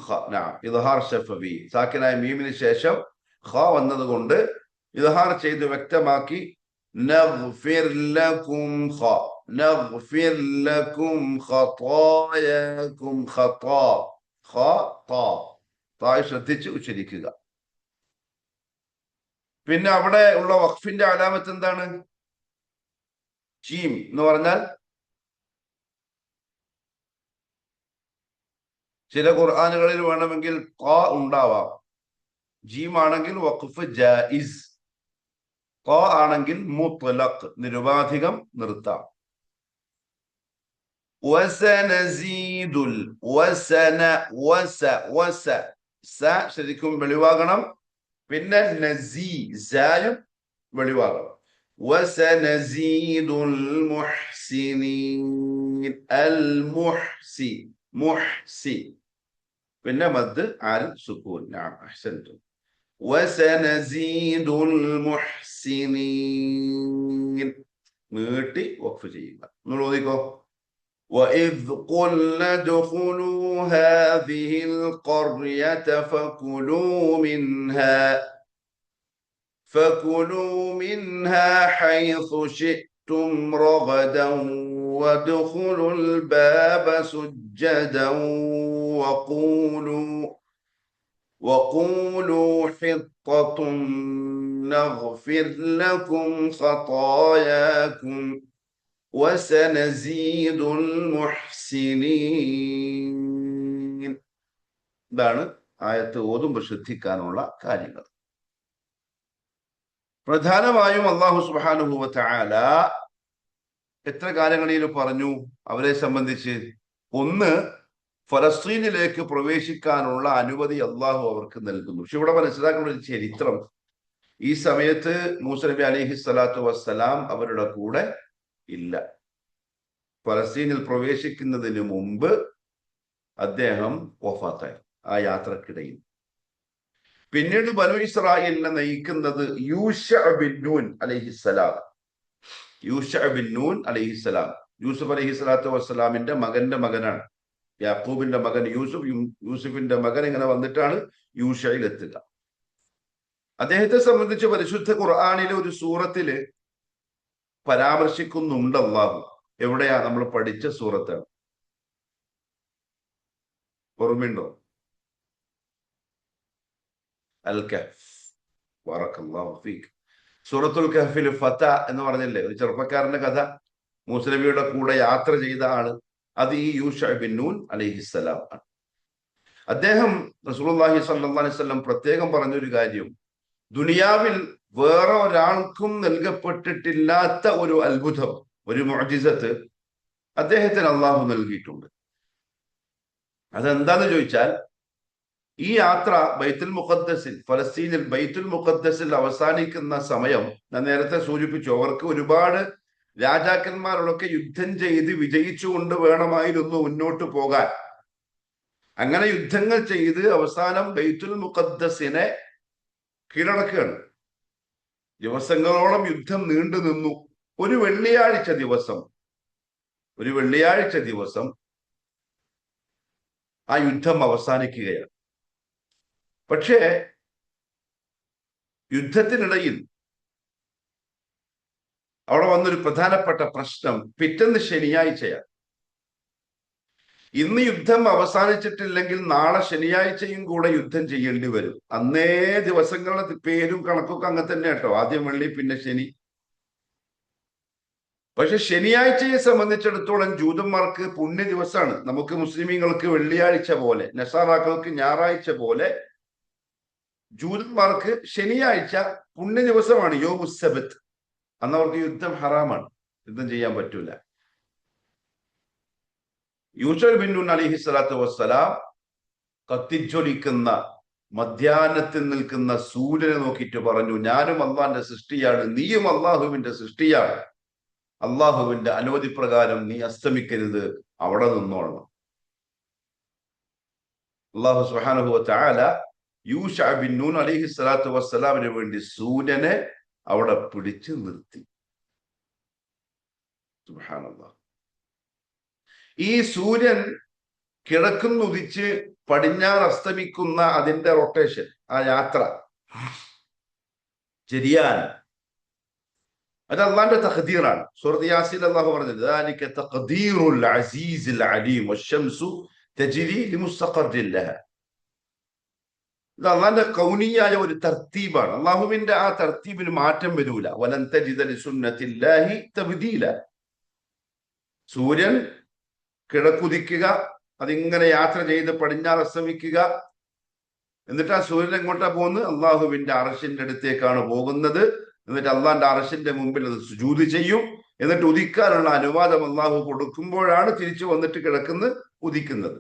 ഇദ്ഹാർ ശഫവി. സാക്കിനായ മീമിന് ശേഷം ഖ വന്നതുകൊണ്ട് ഇദ്ഹാർ ചെയ്ത് വ്യക്തമാക്കി. നഗ്ഫിർ ലക്കും ഖതായാകും. തായ് ശ്രദ്ധിച്ച് ഉച്ചരിക്കുക. പിന്നെ അവിടെ ഉള്ള വഖഫിന്റെ അലാമത്ത് എന്താണ്? ജീം എന്ന് പറഞ്ഞാൽ ചില ഖുർആനുകളിൽ വേണമെങ്കിൽ ഖ ഉണ്ടാവാം. ജീം ആണെങ്കിൽ വഖഫ് ജായിസ്, ഖ ആണെങ്കിൽ മുത്ലഖ് നിരുപാധികം നിർത്താം. വസനസീദുൽ വസന വസ വസ സ ശരിക്കും വെളിവാകണം. പിന്നെ നസീ സായും വെളിവാകണം. വസനസീദുൽ മുഹ്സിനീൻ അൽ മുഹ്സി മുഹ്സി പിന്നെ മദ് ആൽ സുകൂൻ. നഅം അഹ്സൻതും. വസനസീദുൽ മുഹ്സിനീൻ നീട്ടി വഖഫ് ചെയ്യുക. നിങ്ങൾ ഓതിക്കോ. وَإِذْ قُلْنَا ادْخُلُوا هَٰذِهِ الْقَرْيَةَ فَكُلُوا مِنْهَا حَيْثُ شِئْتُمْ رَغَدًا وَادْخُلُوا الْبَابَ سُجَّدًا وَقُولُوا حِطَّةٌ نَغْفِرْ لَكُمْ خَطَايَاكُمْ وَسَنَزِيدُ الْمُحْسِنِينَ. ഇതാണ് ആയത്ത് ഓതുമ്പോൾ ശ്രദ്ധിക്കാനുള്ള കാര്യങ്ങൾ. പ്രധാനമായും അല്ലാഹു സുബ്ഹാനഹു വ തആല എത്ര കാര്യങ്ങളിൽ പറഞ്ഞു അവരെ സംബന്ധിച്ച്. ഒന്ന്, ഫലസ്തീനിലേക്ക് പ്രവേശിക്കാനുള്ള അനുമതി അള്ളാഹു അവർക്ക് നൽകുന്നു. പക്ഷെ ഇവിടെ മനസ്സിലാക്കുന്ന ഒരു ചരിത്രം, ഈ സമയത്ത് മൂസ നബി അലൈഹി സ്വലാത്തു വസ്സലാം അവരുടെ കൂടെ ഇല്ല. ഫലസ്തീനിൽ പ്രവേശിക്കുന്നതിന് മുമ്പ് അദ്ദേഹം വഫാത്തായി ആ യാത്രക്കിടയിൽ. പിന്നീട് ബനു ഇസ്രായേലിനെ നയിക്കുന്നത് യൂശഅ ബിൻ നൂൻ അലൈഹിസ്സലാം. യൂശഅ ബിൻ നൂൻ അലൈഹിസ്സലാം യൂസുഫ് അലൈഹി സ്വലാത്തു വസ്സലാമിന്റെ മകന്റെ മകനാണ്. യാക്കൂബിന്റെ മകൻ യൂസുഫ്, യൂസുഫിന്റെ മകൻ ഇങ്ങനെ വന്നിട്ടാണ് യൂശയിൽ എത്തുക. അദ്ദേഹത്തെ സംബന്ധിച്ച് പരിശുദ്ധ ഖുർആനിലെ ഒരു സൂറത്തില് പരാമർശിക്കുന്നുണ്ട് അല്ലാഹു. എവിടെയാ? നമ്മൾ പഠിച്ച സൂറത്താണ്. ഓർമ്മയുണ്ടോ? അൽ കഹ്ഫ്. ബറക്കല്ലാഹു ഫീക്. സൂറത്തുൽ കഹ്ഫിൽ ഫത എന്ന് പറഞ്ഞില്ലേ, ഒരു ചെറുപ്പക്കാരന്റെ കഥ. മൂസ നബിയുടെ കൂടെ യാത്ര ചെയ്ത ആള്, അത് ഈ യൂശഅ ബിൻ നൂൻ അലൈഹിസ്സലാം ആണ്. അദ്ദേഹം റസൂലുള്ളാഹി സ്വല്ലല്ലാഹു അലൈഹി വസല്ലം പ്രത്യേകം പറഞ്ഞൊരു കാര്യം, ദുനിയാവിൽ വേറെ ഒരാൾക്കും നൽകപ്പെട്ടിട്ടില്ലാത്ത ഒരു അത്ഭുതം, ഒരു മുഅ്ജിസത്ത് അദ്ദേഹത്തിന് അള്ളാഹു നൽകിയിട്ടുണ്ട്. അതെന്താന്ന് ചോദിച്ചാൽ, ഈ യാത്ര ബൈത്തുൽ മുഖദ്ദസിൽ, ഫലസ്തീനിൽ ബൈത്തുൽ മുഖദ്ദസിൽ അവസാനിക്കുന്ന സമയം ഞാൻ നേരത്തെ സൂചിപ്പിച്ചു. അവർക്ക് ഒരുപാട് രാജാക്കന്മാരോടൊക്കെ യുദ്ധം ചെയ്ത് വിജയിച്ചുകൊണ്ട് വേണമായിരുന്നു മുന്നോട്ട് പോകാൻ. അങ്ങനെ യുദ്ധങ്ങൾ ചെയ്ത് അവസാനം ബൈത്തുൽ മുഖദ്ദസിനെ കീഴടക്കുകയാണ്. ദിവസങ്ങളോളം യുദ്ധം നീണ്ടു നിന്നു. ഒരു വെള്ളിയാഴ്ച ദിവസം ആ യുദ്ധം അവസാനിക്കുകയാണ്. പക്ഷേ യുദ്ധത്തിനിടയിൽ അവിടെ വന്നൊരു പ്രധാനപ്പെട്ട പ്രശ്നം, പിറ്റേന്ന് ശനിയാഴ്ചയാണ്. ഇന്ന് യുദ്ധം അവസാനിച്ചിട്ടില്ലെങ്കിൽ നാളെ ശനിയാഴ്ചയും കൂടെ യുദ്ധം ചെയ്യേണ്ടി വരും. അന്നേ ദിവസങ്ങളുടെ പേരും കണക്കൊക്കെ അങ്ങനെ തന്നെ കേട്ടോ. ആദ്യം വെള്ളി, പിന്നെ ശനി. പക്ഷെ ശനിയാഴ്ചയെ സംബന്ധിച്ചിടത്തോളം ജൂതന്മാർക്ക് പുണ്യ ദിവസമാണ്. നമുക്ക് മുസ്ലിമീങ്ങൾക്ക് വെള്ളിയാഴ്ച പോലെ, നസാറാക്കൾക്ക് ഞായറാഴ്ച പോലെ, ജൂതന്മാർക്ക് ശനിയാഴ്ച പുണ്യ ദിവസമാണ്, യോമുസ്സബത്ത്. അന്ന് അവർക്ക് യുദ്ധം ഹറാമാണ്, യുദ്ധം ചെയ്യാൻ പറ്റൂല. യൂശഅ ബിൻ നൂൻ അലൈഹി സ്വലാത്തു വസ്സലാം കത്തിജ്വലിക്കുന്ന മധ്യാഹ്നത്തിൽ നിൽക്കുന്ന സൂര്യനെ നോക്കിയിട്ട് പറഞ്ഞു, ഞാനും അള്ളാഹിന്റെ സൃഷ്ടിയാണ്, നീയും അള്ളാഹുവിന്റെ സൃഷ്ടിയാണ്. അള്ളാഹുവിന്റെ അനുമതി പ്രകാരം നീ അസ്തമിക്കരുത്, അവിടെ നിന്നോളണം. അള്ളാഹു സുബ്ഹാനഹു വ തആല യൂശഅ ബിൻ നൂൻ അലൈഹി സ്വലാത്തു വസ്സലാമിന് വേണ്ടി സൂര്യനെ അവിടെ പിടിച്ചു നിർത്തി. സുബ്ഹാനല്ലാഹ്. ഈ സൂര്യൻ കിഴക്കുന്നുദിച്ച് പടിഞ്ഞാറ് അസ്തമിക്കുന്ന അതിന്റെ റൊട്ടേഷൻ, ആ യാത്ര ശരിയാണ്. അത് അള്ളാന്റെ തഖ്ദീറാണ്. സൂറത്ത് യാസീൻ അള്ളാഹു പറഞ്ഞത്, ദാലിക തഖ്ദീറുൽ അസീസിൽ അലീം വശംസു തജ്രി ലിമുസ്തഖറിൻ ലഹാ. ഇത് അള്ളാന്റെ കൗനിയായ ഒരു തർത്തീബാണ്. അള്ളാഹുവിന്റെ ആ തർത്തീബിന് മാറ്റം വരൂല. വലൻ തജിദ ലിസുന്നത്തില്ലാഹി തബ്ദീല. സൂര്യൻ കിഴക്കുദിക്കുക, അതിങ്ങനെ യാത്ര ചെയ്ത് പടിഞ്ഞാറ് അസ്തമിക്കുക. എന്നിട്ട് ആ സൂര്യൻ എങ്ങോട്ടാ പോകുന്നത്? അള്ളാഹുവിന്റെ അർശിന്റെ അടുത്തേക്കാണ് പോകുന്നത്. എന്നിട്ട് അള്ളാന്റെ അർശിന്റെ മുമ്പിൽ അത് സുജൂദ് ചെയ്യും. എന്നിട്ട് ഉദിക്കാനുള്ള അനുവാദം അള്ളാഹു കൊടുക്കുമ്പോഴാണ് തിരിച്ചു വന്നിട്ട് ഉദിക്കുന്നത്.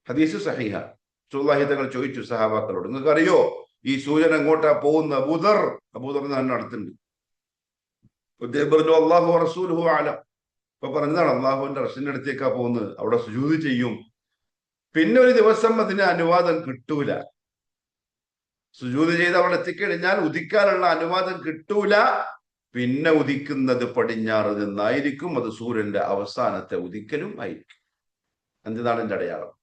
ഹദീസ് സഹീഹ. റസൂലുള്ളാഹി തങ്ങൾ ചോദിച്ചു സഹാബാക്കളോട്, നിങ്ങൾക്ക് അറിയോ ഈ സൂര്യൻ എങ്ങോട്ടാ പോകുന്ന? അബൂദർ തന്നെ അടുത്തുണ്ട്. അദ്ദേഹം പറഞ്ഞു അല്ലാഹു റസൂലുഹു അലം. ഇപ്പൊ പറഞ്ഞതാണ് അള്ളാഹുവിന്റെ റസൂലിന്റെ അടുത്തേക്കാ പോകുന്നത്, അവിടെ സുജൂദ് ചെയ്യും. പിന്നെ ഒരു ദിവസം അതിന് അനുവാദം കിട്ടൂല. സുജൂദ് ചെയ്ത് അവിടെ എത്തിക്കഴിഞ്ഞാൽ ഉദിക്കാനുള്ള അനുവാദം കിട്ടൂല. പിന്നെ ഉദിക്കുന്നത് പടിഞ്ഞാറ് നിന്നായിരിക്കും. അത് സൂര്യന്റെ അവസാനത്തെ ഉദിക്കലും ആയിരിക്കും. എന്താണ് എന്റെ അടയാളം?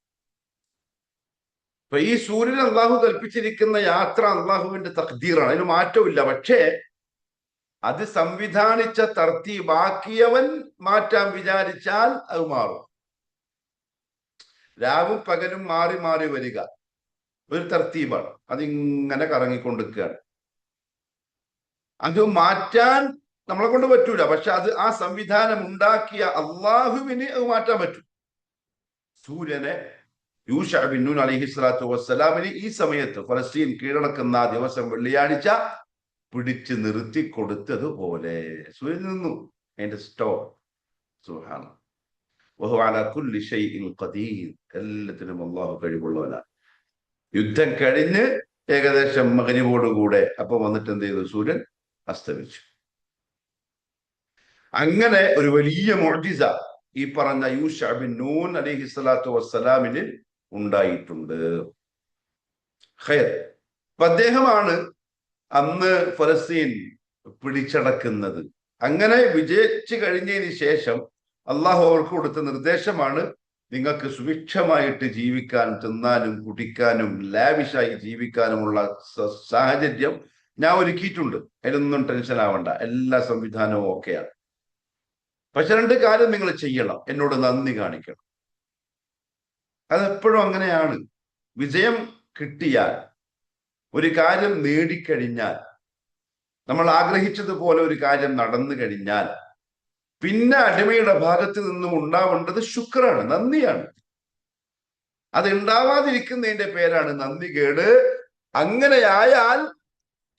അപ്പൊ ഈ സൂര്യൻ അള്ളാഹു കൽപ്പിച്ചിരിക്കുന്ന യാത്ര അള്ളാഹുവിന്റെ തഖ്ദീറാണ്, അതിന് മാറ്റമില്ല. പക്ഷേ അത് സംവിധാനിച്ച തർത്തീബാക്കിയവൻ മാറ്റാൻ വിചാരിച്ചാൽ അത് മാറും. രാവും പകലും മാറി മാറി വരിക ഒരു തർത്തീബാണ്, അതിങ്ങനെ കറങ്ങിക്കൊണ്ടിരിക്കുകയാണ്. അത് മാറ്റാൻ നമ്മളെ കൊണ്ട് പറ്റൂല. പക്ഷെ അത് ആ സംവിധാനം ഉണ്ടാക്കിയ അള്ളാഹുവിന് അത് മാറ്റാൻ പറ്റും. സൂര്യനെ യൂശഅ ബിൻ നൂൻ അലൈഹി സ്വലാത്തു വസ്സലാമിന് ഈ സമയത്ത് ഫലസ്തീൻ കീഴടക്കുന്ന ആ ദിവസം വെള്ളിയാഴ്ച പിടിച്ചു നിർത്തി കൊടുത്തതുപോലെ സൂര്യൻ നിന്നു. അതിന്റെ സ്റ്റോർ സുബ്ഹാനല്ലാഹ്. വഹുവ അലാ കുല്ലി ഷൈഇൻ ഖദീർ. എല്ലാത്തിനും അല്ലാഹു കഴിവുള്ളവനാണ്. യുദ്ധം കഴിഞ്ഞ് ഏകദേശം മഗ്‌രിബോടുകൂടെ അപ്പൊ വന്നിട്ട് എന്ത് ചെയ്തു? സൂര്യൻ അസ്തമിച്ചു. അങ്ങനെ ഒരു വലിയ മുഅ്ജിസ ഈ പറഞ്ഞ യൂശഅ ബിൻ നൂൻ അലൈഹി സ്വലാത്തു വസ്സലാമിന് ഉണ്ടായിട്ടുണ്ട്. ഖൈർ. അപ്പൊ അദ്ദേഹമാണ് അന്ന് ഫലസ്തീൻ പിടിച്ചടക്കുന്നത്. അങ്ങനെ വിജയിച്ചു കഴിഞ്ഞതിന് ശേഷം അള്ളാഹു അവർക്ക് കൊടുത്ത നിർദ്ദേശമാണ്, നിങ്ങൾക്ക് സുഭിക്ഷമായിട്ട് ജീവിക്കാൻ, തിന്നാനും കുടിക്കാനും ലാവിഷായി ജീവിക്കാനുമുള്ള സാഹചര്യം ഞാൻ ഒരുക്കിയിട്ടുണ്ട്. അതിനൊന്നും ടെൻഷൻ ആവണ്ട, എല്ലാ സംവിധാനവും ഓക്കെയാണ്. പക്ഷെ 2 കാര്യം നിങ്ങൾ ചെയ്യണം, എന്നോട് നന്ദി കാണിക്കണം. അതെപ്പോഴും അങ്ങനെയാണ്. വിജയം കിട്ടിയാൽ, ഒരു കാര്യം നേടിക്കഴിഞ്ഞാൽ, നമ്മൾ ആഗ്രഹിച്ചതുപോലെ ഒരു കാര്യം നടന്നു കഴിഞ്ഞാൽ പിന്നെ അടിമയുടെ ഭാഗത്ത് നിന്നും ഉണ്ടാവേണ്ടത് ശുക്രാണ്, നന്ദിയാണ്. അത് ഉണ്ടാവാതിരിക്കുന്നതിന്റെ പേരാണ് നന്ദികേട്. അങ്ങനെയായാൽ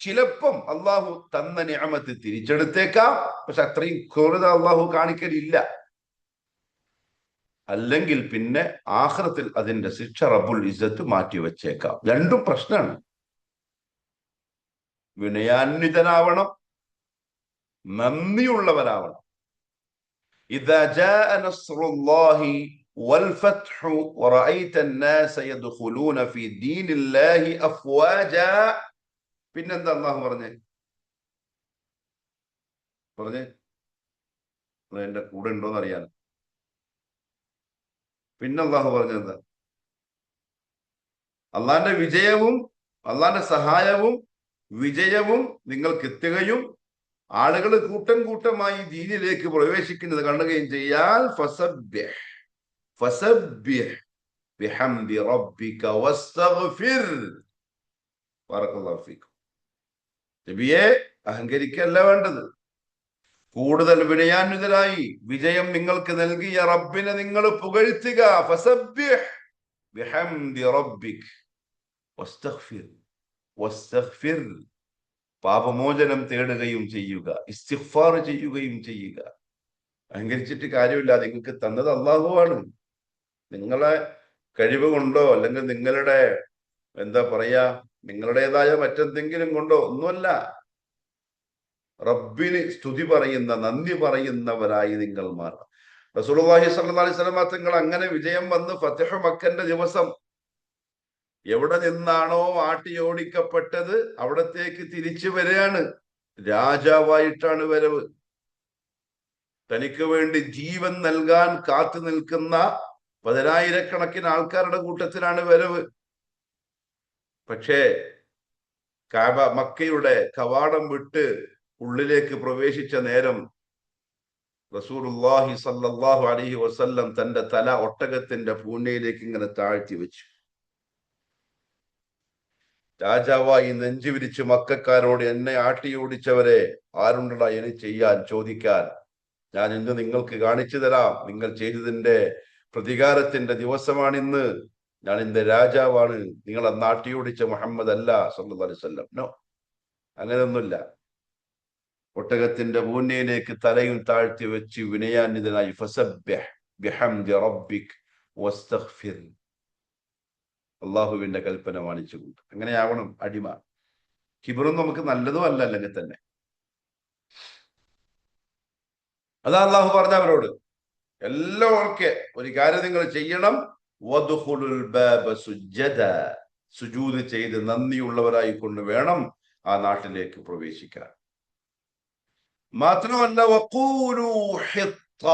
ചിലപ്പം അള്ളാഹു തന്ന നിഅമത്ത് തിരിച്ചെടുത്തേക്കാം. പക്ഷെ അത്രയും ക്രൂരത അള്ളാഹു കാണിക്കലില്ല. അല്ലെങ്കിൽ പിന്നെ ആഖിറത്തിൽ അതിന്റെ ശിക്ഷ റബ്ബുൽ ഇസ്സത്ത് മാറ്റിവെച്ചേക്കാം. രണ്ടും പ്രശ്നമാണ്. വിനയാന്വിതനാവണം, നന്ദിയുള്ളവരാവണം. ഇദാ ജാഅ നസ്റുല്ലാഹി വൽ ഫത്ഹു വറഅയ്ത അന്നാസ യദ്ഖുലൂന ഫീ ദീനില്ലാഹി അഫ്വാജാ. പിന്നെന്താ അല്ലാഹു പറഞ്ഞേ? എന്റെ കൂടെ ഉണ്ടോന്ന് അറിയാൻ. പിന്നെ അല്ലാഹു പറഞ്ഞെന്താ? അള്ളാന്റെ വിജയവും അള്ളാന്റെ സഹായവും വിജയവും നിങ്ങൾക്ക് എത്തുകയും ആളുകൾ കൂട്ടം കൂട്ടമായി ദീനിലേക്ക് പ്രവേശിക്കുന്നത് കാണുകയും ചെയ്യാൽ ഫസബ്ബിഹ് ബിഹംദി റബ്ബിക വസ്തഗ്ഫിർ. ബറകല്ലാഹു ഫീക്കും. നബിയെ, അഹങ്കരിക്കല്ല വേണ്ടത്. കൂടുതൽ വിനയാന്വിതരായി വിജയം നിങ്ങൾക്ക് നൽകിയ റബ്ബിനെ നിങ്ങൾ പുകഴ്ത്തുക. ഫസബ്ബിഹ് ബിഹംദി റബ്ബിക വസ്തഗ്ഫിർ. പാപമോചനം തേടുകയും ചെയ്യുക, ഇസ്തിഗ്ഫാർ ചെയ്യുകയും ചെയ്യുക. അഹങ്കരിച്ചിട്ട് കാര്യമില്ല. നിങ്ങൾക്ക് തന്നത് അള്ളാഹുവാണ്. നിങ്ങളെ കഴിവ് കൊണ്ടോ അല്ലെങ്കിൽ നിങ്ങളുടെ എന്താ പറയാ നിങ്ങളുടേതായ മറ്റെന്തെങ്കിലും കൊണ്ടോ ഒന്നുമല്ല. റബ്ബിന് സ്തുതി പറയുന്ന, നന്ദി പറയുന്നവരായി നിങ്ങൾ മാറണം. റസൂലുള്ളാഹി സ്വല്ലല്ലാഹി അലൈഹി വസല്ലം തങ്ങൾ അങ്ങനെ വിജയം വന്ന് ഫത്ഹ് മക്കന്റെ ദിവസം എവിടെ നിന്നാണോ ആട്ടിയോടിക്കപ്പെട്ടത് അവിടത്തേക്ക് തിരിച്ചു വരികയാണ്. രാജാവായിട്ടാണ് വരവ്. തനിക്ക് വേണ്ടി ജീവൻ നൽകാൻ കാത്തു നിൽക്കുന്ന 10,000-കണക്കിന് ആൾക്കാരുടെ കൂട്ടത്തിലാണ് വരവ്. പക്ഷേ മക്കയുടെ കവാടം വിട്ട് ഉള്ളിലേക്ക് പ്രവേശിച്ച നേരം റസൂലുള്ളാഹി സ്വല്ലല്ലാഹു അലൈഹി വസല്ലം തന്റെ തല ഒട്ടകത്തിന്റെ പൂന്നയിലേക്ക് ഇങ്ങനെ താഴ്ത്തി വെച്ചു. രാജാവായി നെഞ്ചു വിരിച്ച് മക്കക്കാരോട്, എന്നെ ആട്ടിയോടിച്ചവരെ ആരുണ്ടടാ എന്നെ ചോദിക്കാൻ? ഞാൻ ഇന്ന് നിങ്ങൾക്ക് കാണിച്ചു തരാം. നിങ്ങൾ ചെയ്തതിന്റെ പ്രതികാരത്തിന്റെ ദിവസമാണിന്ന്. ഞാൻ ഇന്ന് രാജാവാണ്. നിങ്ങൾ അന്ന് ആട്ടിയോടിച്ച മുഹമ്മദ് അല്ല സല്ലല്ലാഹു അലൈഹി വസല്ലം. നോ, അങ്ങനെയൊന്നുമില്ല. ഒട്ടകത്തിന്റെ മൂന്നയിലേക്ക് തലയും താഴ്ത്തി വെച്ച് വിനയാന്വിതനായി ഫസബ്ബിഹ് ബിഹംദി റബ്ബിക് വസ്തഗ്ഫിർ, അള്ളാഹുവിന്റെ കൽപ്പന മാനിച്ചുകൊണ്ട്. അങ്ങനെയാവണം അടിമ. കിബറും നമുക്ക് നല്ലതും അല്ല, അല്ലെങ്കിൽ തന്നെ. അതാ അള്ളാഹു പറഞ്ഞ അവരോട്, എല്ലാം ഓക്കെ, ഒരു കാര്യം നിങ്ങൾ ചെയ്യണം, വദ്ഖുലുൽ ബാബ സുജ്ജദ, സുജൂദ് ചെയ്ത് നന്ദിയുള്ളവരായി കൊണ്ട് വേണം ആ നാട്ടിലേക്ക് പ്രവേശിക്കാൻ. മാത്രമല്ല വഖൂലു ഹിത്ത,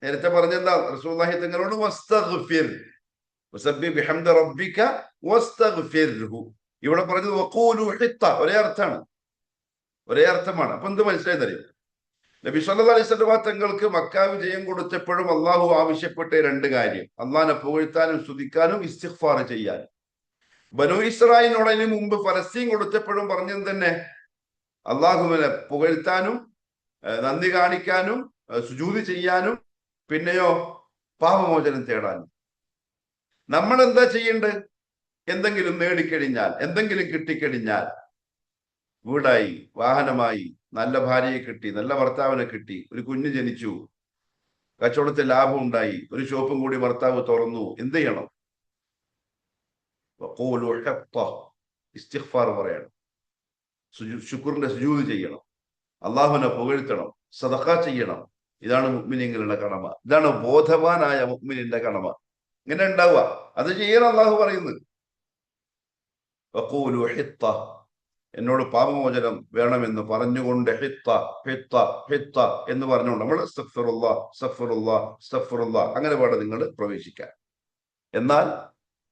നേരത്തെ പറഞ്ഞെന്താ റസൂലുള്ളാഹി തങ്ങളോട് വസ്തഗ്ഫിർ വസബ്ബിഹ് ബിഹംദി റബ്ബിക വസ്തഗ്ഫിർഹു. ഇവിടെ പറഞ്ഞത് വഖൂലു ഹിത്ത, ഒരേ അർത്ഥമാണ്, ഒരേ അർത്ഥമാണ്. അപ്പൊ എന്ത് മനസ്സിലായെന്നറിയോ? നബി സല്ലല്ലാഹു അലൈഹി വസല്ലം തങ്ങൾക്ക് മക്ക വിജയം കൊടുത്തപ്പോഴും അള്ളാഹു ആവശ്യപ്പെട്ട രണ്ട് കാര്യം: അള്ളാഹിനെ പുകഴ്ത്താനും സ്തുതിക്കാനും ഇസ്തിഗ്ഫാർ ചെയ്യാനും. ബനൂ ഇസ്രായേലിനോട് അതിന് മുമ്പ് ഫലസ്തീൻ കൊടുത്തപ്പോഴും പറഞ്ഞത് തന്നെ അള്ളാഹുവിനെ പുകഴ്ത്താനും നന്ദി കാണിക്കാനും സുജൂദ് ചെയ്യാനും പിന്നെയോ പാപമോചനം തേടാനും. നമ്മൾ എന്താ ചെയ്യേണ്ടത്? എന്തെങ്കിലും നേടിക്കഴിഞ്ഞാൽ, എന്തെങ്കിലും കിട്ടിക്കഴിഞ്ഞാൽ, വീടായി, വാഹനമായി, നല്ല ഭാര്യയെ കിട്ടി, നല്ല ഭർത്താവിനെ കിട്ടി, ഒരു കുഞ്ഞ് ജനിച്ചു, കച്ചവടത്തിൽ ലാഭം ഉണ്ടായി, ഒരു ഷോപ്പും കൂടി ഭർത്താവ് തുറന്നു, എന്ത് ചെയ്യണം? ഇസ്തിഗ്ഫാർ പറയണം, ശുക്റിന്റെ സുജൂദ് ചെയ്യണം, അള്ളാഹുവിനെ പുകഴ്ത്തണം, സദഖ ചെയ്യണം. ഇതാണ് മുഅ്മിനീങ്ങളുടെ കടമ, ഇതാണ് ബോധവാനായ മുഅ്മിനിന്റെ കടമ. ഇങ്ങനെ ഉണ്ടാവുക, അത് ചെയ്യണം അള്ളാഹു പറയുന്നത്. വഖൂലു ഹിത്ത, എന്നോട് പാപമോചനം വേണമെന്ന് പറഞ്ഞുകൊണ്ട് ഹിത്ത ഹിത്ത ഹിത്ത എന്ന് പറഞ്ഞുകൊണ്ട് നമ്മൾ അസ്തഗ്ഫിറുല്ലാഹ് അസ്തഗ്ഫിറുല്ലാഹ് അസ്തഗ്ഫിറുല്ലാഹ് അങ്ങനെ പാടെ നിങ്ങൾ പ്രവേശിക്കാൻ. എന്നാൽ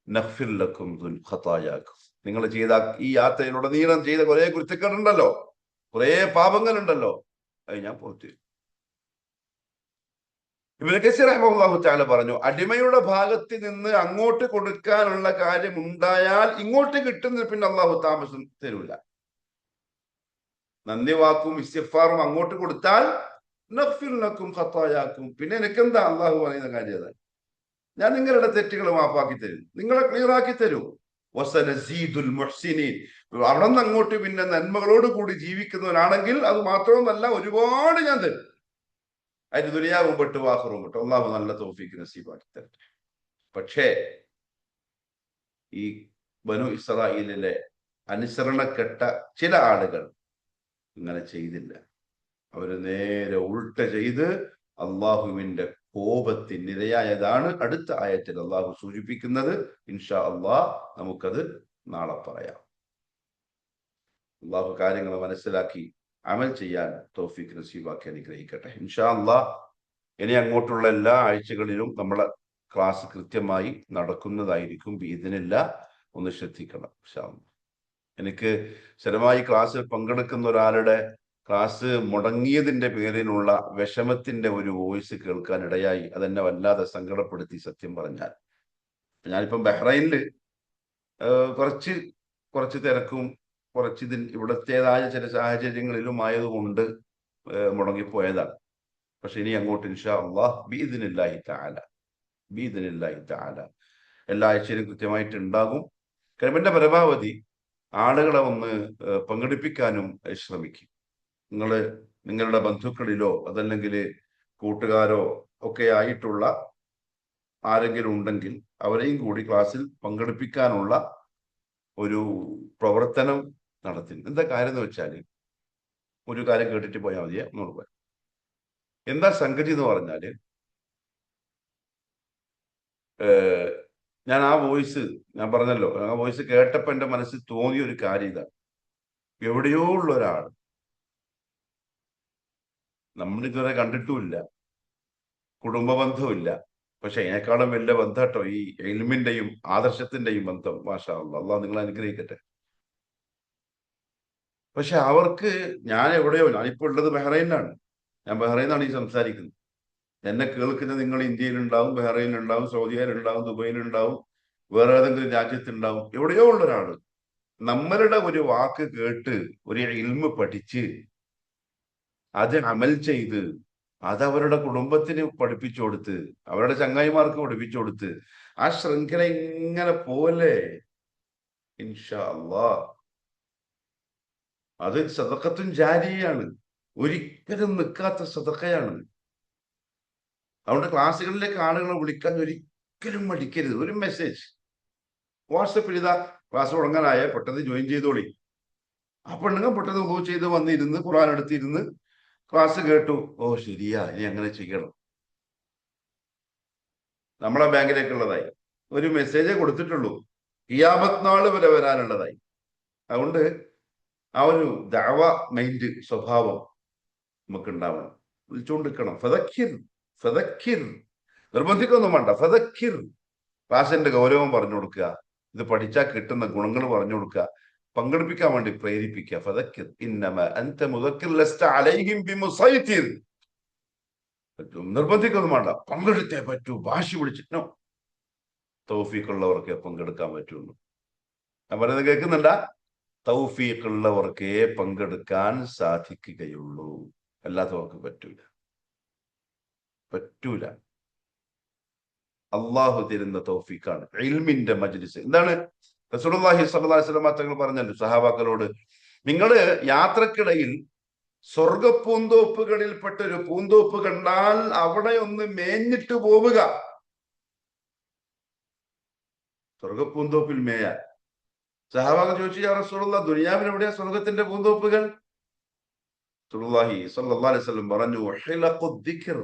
നഗ്ഫിർ ലക്കും ഖതായാക്കും, നിങ്ങൾ ചെയ്ത ഈ യാത്രയിലുടനീളം ചെയ്ത കുറെ കുറ്റങ്ങളുണ്ടല്ലോ, കുറെ പാപങ്ങളുണ്ടല്ലോ, അത് ഞാൻ പുറത്തു. ഇബ്നു കസീർ റഹിമഹുല്ലാഹു തആല പറഞ്ഞു, അടിമയുടെ ഭാഗത്ത് നിന്ന് അങ്ങോട്ട് കൊടുക്കാനുള്ള കാര്യം ഉണ്ടായാൽ ഇങ്ങോട്ട് കിട്ടുന്ന പിന്നെ അള്ളാഹു താമസം തരൂല. നന്ദി വാക്കും ഇസ്തിഗ്ഫാറും അങ്ങോട്ട് കൊടുത്താൽ നഗ്ഫിർ ലക്കും ഖതായാക്കും, പിന്നെ എനിക്കെന്താ അള്ളാഹു പറയുന്ന കാര്യം അതാണ്, ഞാൻ നിങ്ങളുടെ തെറ്റുകൾ മാപ്പാക്കി തരും, നിങ്ങളെ ക്ലിയർ ആക്കി തരും. വസനസീദുൽ മുഹ്സിനീൻ, അവിടെ നിന്ന് അങ്ങോട്ട് പിന്നെ നന്മകളോട് കൂടി ജീവിക്കുന്നവരാണെങ്കിൽ അത് മാത്രമല്ല, ഒരുപാട് ഞാൻ തരും. അതിന് ദുനിയാവും പെട്ട് വാഹറും പെട്ടു. അള്ളാഹു നല്ല തൗഫീഖ് നസീബാക്കി തരട്ടെ. പക്ഷേ ഈ ബനു ഇസ്രായേലിലെ അനുസരണക്കെട്ട ചില ആളുകൾ ഇങ്ങനെ ചെയ്തില്ല. അവര് നേരെ ഉൾട്ട ചെയ്ത് അള്ളാഹുവിന്റെ കോപത്തിനിരയായതാണ് അടുത്ത ആയത്തിൽ അള്ളാഹു സൂചിപ്പിക്കുന്നത്. ഇൻഷാ അള്ളാഹ് നമുക്കത് നാളെ പറയാം. അള്ളാഹു കാര്യങ്ങൾ മനസ്സിലാക്കി അമൽ ചെയ്യാൻ തൗഫീഖ് നസീബാക്കി അനുഗ്രഹിക്കട്ടെ. ഇൻഷാ അള്ളാഹ് ഇനി അങ്ങോട്ടുള്ള എല്ലാ ആഴ്ചകളിലും നമ്മളെ ക്ലാസ് കൃത്യമായി നടക്കുന്നതായിരിക്കും. ഇതിനെല്ലാം ഒന്ന് ശ്രദ്ധിക്കണം. ഇൻഷാ അള്ളാഹ് എനിക്ക് സ്ഥിരമായി ക്ലാസ്സിൽ പങ്കെടുക്കുന്ന ഒരാളുടെ ക്ലാസ് മുടങ്ങിയതിന്റെ പേരിലുള്ള വിഷമത്തിന്റെ ഒരു വോയിസ് കേൾക്കാൻ ഇടയായി. അതെന്നെ വല്ലാതെ സങ്കടപ്പെടുത്തി, സത്യം പറഞ്ഞാൽ. ഞാനിപ്പം ബഹ്റൈനില് കുറച്ച് തിരക്കും ഇവിടത്തേതായ ചില സാഹചര്യങ്ങളിലും ആയതുകൊണ്ട് മുടങ്ങിപ്പോയതാണ്. പക്ഷെ ഇനി അങ്ങോട്ട് ഇൻഷാ അള്ളാഹ് ബിഇദ്നില്ലാഹി തആല എല്ലാ ആഴ്ചയിലും കൃത്യമായിട്ട് ഉണ്ടാകും. കഴിവിന്റെ പരമാവധി ആളുകളെ ഒന്ന് പങ്കെടുപ്പിക്കാനും ശ്രമിക്കും. നിങ്ങളുടെ ബന്ധുക്കളിലോ അതല്ലെങ്കിൽ കൂട്ടുകാരോ ഒക്കെ ആയിട്ടുള്ള ആരെങ്കിലും ഉണ്ടെങ്കിൽ അവരെയും കൂടി ക്ലാസ്സിൽ പങ്കെടുപ്പിക്കാനുള്ള ഒരു പ്രവർത്തനം നടത്തി. എന്താ കാര്യം എന്ന് വെച്ചാൽ, ഒരു കാര്യം കേട്ടിട്ട് പോയാൽ മതിയെ, ഒന്നുകൂടെ പോയി. എന്താ സംഗതി എന്ന് പറഞ്ഞാല്, ഞാൻ പറഞ്ഞല്ലോ, ആ വോയിസ് കേട്ടപ്പോ എന്റെ മനസ്സിൽ തോന്നിയ ഒരു കാര്യം ഇതാണ്. എവിടെയോ ഉള്ള ഒരാൾ, നമ്മളിതുവരെ കണ്ടിട്ടുമില്ല, കുടുംബ ബന്ധവുമില്ല, പക്ഷെ അതിനേക്കാളും വലിയ ബന്ധം കേട്ടോ ഈ ഇൽമിന്റെയും ആദർശത്തിന്റെയും ബന്ധം. മാഷാ അല്ലാഹ്, അള്ളാഹ് നിങ്ങൾ അനുഗ്രഹിക്കട്ടെ. പക്ഷെ അവർക്ക് ഞാനിപ്പോ ഉള്ളത് ബഹ്റൈനിലാണ്. ഞാൻ ബഹ്റൈനിലാണ് ഈ സംസാരിക്കുന്നത്. എന്നെ കേൾക്കുന്ന നിങ്ങൾ ഇന്ത്യയിലുണ്ടാവും, ബഹ്റൈനിലുണ്ടാവും, സൗദിയിലുണ്ടാവും, ദുബൈയിലുണ്ടാവും, വേറെ ഏതെങ്കിലും രാജ്യത്തുണ്ടാവും. എവിടെയോ ഉള്ള ഒരാള് നമ്മളുടെ ഒരു വാക്ക് കേട്ട് ഒരു ഇൽമ് പഠിച്ച് അത് അമൽ ചെയ്ത് അതവരുടെ കുടുംബത്തിന് പഠിപ്പിച്ചു കൊടുത്ത് അവരുടെ ചങ്ങായിമാർക്ക് പഠിപ്പിച്ചു കൊടുത്ത് ആ ശൃംഖല ഇങ്ങനെ പോലെ ഇൻഷാ അള്ളാഹ് അത് സദഖത്തുൻ ജാരിയാണ്. ഒരിക്കലും നിൽക്കാത്ത സദഖയാണ്. അതുകൊണ്ട് ക്ലാസ്സുകളിലേക്ക് ആളുകളെ വിളിക്കാൻ ഒരിക്കലും മടിക്കരുത്. ഒരു മെസ്സേജ് വാട്സപ്പിൽ ഇതാ ക്ലാസ് തുടങ്ങാനായ പെട്ടെന്ന് ജോയിൻ ചെയ്തോളി. ആ പെണ്ണുങ്ങൾ പെട്ടെന്ന് മൂവ് ചെയ്ത് വന്നിരുന്ന് ഖുർആൻ എടുത്തിരുന്ന് ക്ലാസ് കേട്ടു. ഓ ശരിയാ, ഇനി അങ്ങനെ ചെയ്യണം. നമ്മളെ ബാങ്കിലേക്കുള്ളതായി ഒരു മെസ്സേജേ കൊടുത്തിട്ടുള്ളൂ, ഖിയാമത്ത് നാൾ വരെ വരാനുള്ളതായി. അതുകൊണ്ട് ആ ഒരു ദഅവ മൈൻഡ് സ്വഭാവം നമുക്ക് ഉണ്ടാവണം. വിളിച്ചുകൊണ്ടിരിക്കണം. ഫദക്കിർ ഫദക്കിർ, നിർബന്ധിക്കൊന്നും വേണ്ട. ഫദക്കിർ, ക്ലാസിന്റെ ഗൗരവം പറഞ്ഞു കൊടുക്കുക, ഇത് പഠിച്ചാൽ കിട്ടുന്ന ഗുണങ്ങൾ പറഞ്ഞു കൊടുക്കുക, പങ്കെടുപ്പിക്കാൻ വേണ്ടി പ്രേരിപ്പിക്കുക. ഫദക്കിർ ഇന്നമ അൻത മുദക്കിർ ലസ്ത അലൈഹിം ബിമുസൈതിർ. നിർബന്ധിക്കൊന്നും വേണ്ട, പങ്കെടുത്തേ പറ്റൂ, വാശി പിടിച്ചിട്ടോ. തൗഫീഖുള്ളവർക്കേ പങ്കെടുക്കാൻ പറ്റുള്ളൂ. ഞാൻ പറയുന്നത് കേൾക്കുന്നുണ്ടാ? തൗഫീഖുള്ളവർക്കേ പങ്കെടുക്കാൻ സാധിക്കുകയുള്ളൂ, അല്ലാത്തവർക്ക് പറ്റൂല. അള്ളാഹു തരുന്ന തൗഫീഖാണ് ഇൽമിന്റെ മജ്ലിസ്. എന്താണ് റസൂലുള്ളാഹി സ്വല്ലല്ലാഹു അലൈഹി വസല്ലം തങ്ങൾ പറഞ്ഞല്ലോ സഹാബാക്കളോട്, നിങ്ങള് യാത്രക്കിടയിൽ സ്വർഗപ്പൂന്തോപ്പുകളിൽപ്പെട്ട ഒരു പൂന്തോപ്പ് കണ്ടാൽ അവിടെ ഒന്ന് മേഞ്ഞിട്ട് പോവുക. സ്വർഗപ്പൂന്തോപ്പിൽ മേയാൻ. സഹാബാക്കൾ ചോദിച്ചു, യാ റസൂലുള്ളാഹ്, ദുനിയാവിൽ എവിടെയാ സ്വർഗത്തിന്റെ പൂന്തോപ്പുകൾ? റസൂലുള്ളാഹി സ്വല്ലല്ലാഹു അലൈഹി വസല്ലം പറഞ്ഞു, ഹിലഖുദ്ദിക്ർ,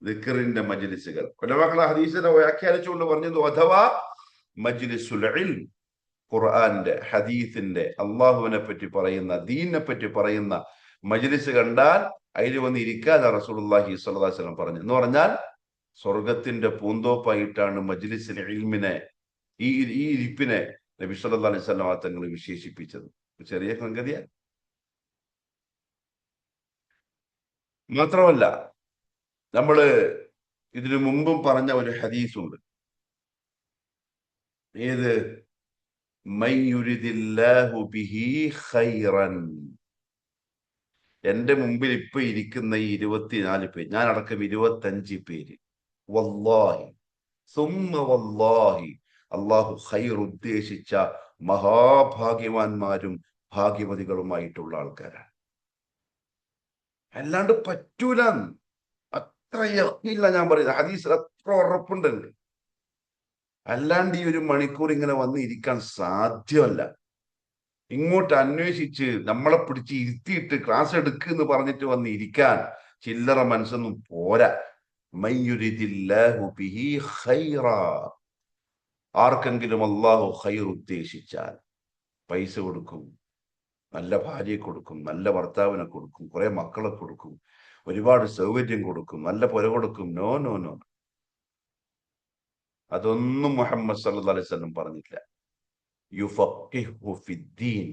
ദിക്റിന്റെ മജ്ലിസുകൾ. ഉലമാക്കളെ ഹദീസിനെ വ്യാഖ്യാനിച്ചുകൊണ്ട് പറഞ്ഞത് അഥവാ മജ്ലിസുൽ ഇൽം, ഖുർആന്റെ ഹദീസിന്റെ അള്ളാഹുവിനെ പറ്റി പറയുന്ന ദീനിനെ പറ്റി പറയുന്ന മജ്ലിസ് കണ്ടാൽ അതിൽ വന്ന് ഇരിക്കാതെ റസൂലുള്ളാഹി സ്വല്ലല്ലാഹു അലൈഹി വസല്ലം പറഞ്ഞു. എന്ന് പറഞ്ഞാൽ സ്വർഗത്തിന്റെ പൂന്തോപ്പായിട്ടാണ് മജ്ലിസുൽ ഇൽമിനെ, ഈ ഇരിപ്പിനെ നബി സല്ലല്ലാഹു അലൈഹി വസല്ലം തങ്ങൾ വിശേഷിപ്പിച്ചത്. ചെറിയ സംഗതിയാണ്. മാത്രമല്ല, നമ്മള് ഇതിനു മുമ്പും പറഞ്ഞ ഒരു ഹദീസുണ്ട്. ഏത്? മൻ യുരിദില്ലാഹു ബിഹി ഖൈറൻ. എന്റെ മുമ്പിൽ ഇപ്പൊ ഇരിക്കുന്ന ഈ 24 പേര്, ഞാൻ അടക്കം 25 പേര്, വല്ലാഹി സുമ്മ വല്ലാഹി, അള്ളാഹു ഖൈർ ഉദ്ദേശിച്ച മഹാഭാഗ്യവാന്മാരും ഭാഗ്യവതികളുമായിട്ടുള്ള ആൾക്കാരാണ്. അല്ലാണ്ട് പറ്റൂല. അത്ര യഖീനില്ല ഞാൻ പറയുന്നത്, ഹദീസിൽ അത്ര ഉറപ്പുണ്ടല്ലോ. അല്ലാണ്ട് ഈ 1 മണിക്കൂർ ഇങ്ങനെ വന്ന് ഇരിക്കാൻ സാധ്യമല്ല. ഇങ്ങോട്ട് അന്വേഷിച്ച് നമ്മളെ പിടിച്ച് ഇരുത്തിയിട്ട് ക്ലാസ് എടുക്കുന്ന് പറഞ്ഞിട്ട് വന്ന് ഇരിക്കാൻ ചില്ലറ മനസ്സൊന്നും പോരാ. മയ്യുരിദില്ലാഹു ബിഹി ഖൈറാ, ആർക്കെങ്കിലും അള്ളാഹു ഖൈർ ഉദ്ദേശിച്ചാൽ പൈസ കൊടുക്കും, നല്ല ഭാര്യയെ കൊടുക്കും, നല്ല ഭർത്താവിനെ കൊടുക്കും, കുറെ മക്കളെ കൊടുക്കും, ഒരുപാട് സൗകര്യം കൊടുക്കും, നല്ല പുര കൊടുക്കും. നോ നോ നോ, അതൊന്നും മുഹമ്മദ് സല്ലല്ലാഹു അലൈഹി വസല്ലം പറഞ്ഞില്ല. യുഫഖിഹു ഫിദ്ദീൻ,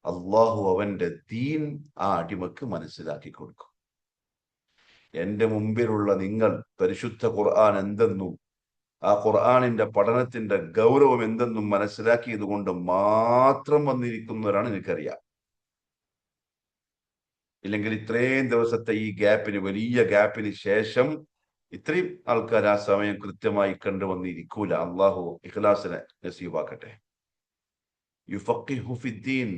അള്ളാഹു അവന്റെ ദീൻ ആ അടിമക്ക് മനസ്സിലാക്കി കൊടുക്കും. എന്റെ മുമ്പിലുള്ള നിങ്ങൾ പരിശുദ്ധ ഖുർആൻ എന്തെന്നും ആ ഖുർആനിന്റെ പഠനത്തിന്റെ ഗൗരവം എന്തെന്നും മനസ്സിലാക്കിയത് കൊണ്ട് മാത്രം വന്നിരിക്കുന്നവരാണ് എനിക്കറിയാം. ഇല്ലെങ്കിൽ ഇത്രയും ദിവസത്തെ ഈ ഗ്യാപ്പിന്, വലിയ ഗ്യാപ്പിന് ശേഷം ഇത്രയും ആൾക്കാർ ആ സമയം കൃത്യമായി കണ്ടുവന്നിരിക്കൂല. അള്ളാഹു ഇഖ്ലാസിനെ നസീബാക്കട്ടെ. യുഫഖിഹു ഫിദ്ദീൻ,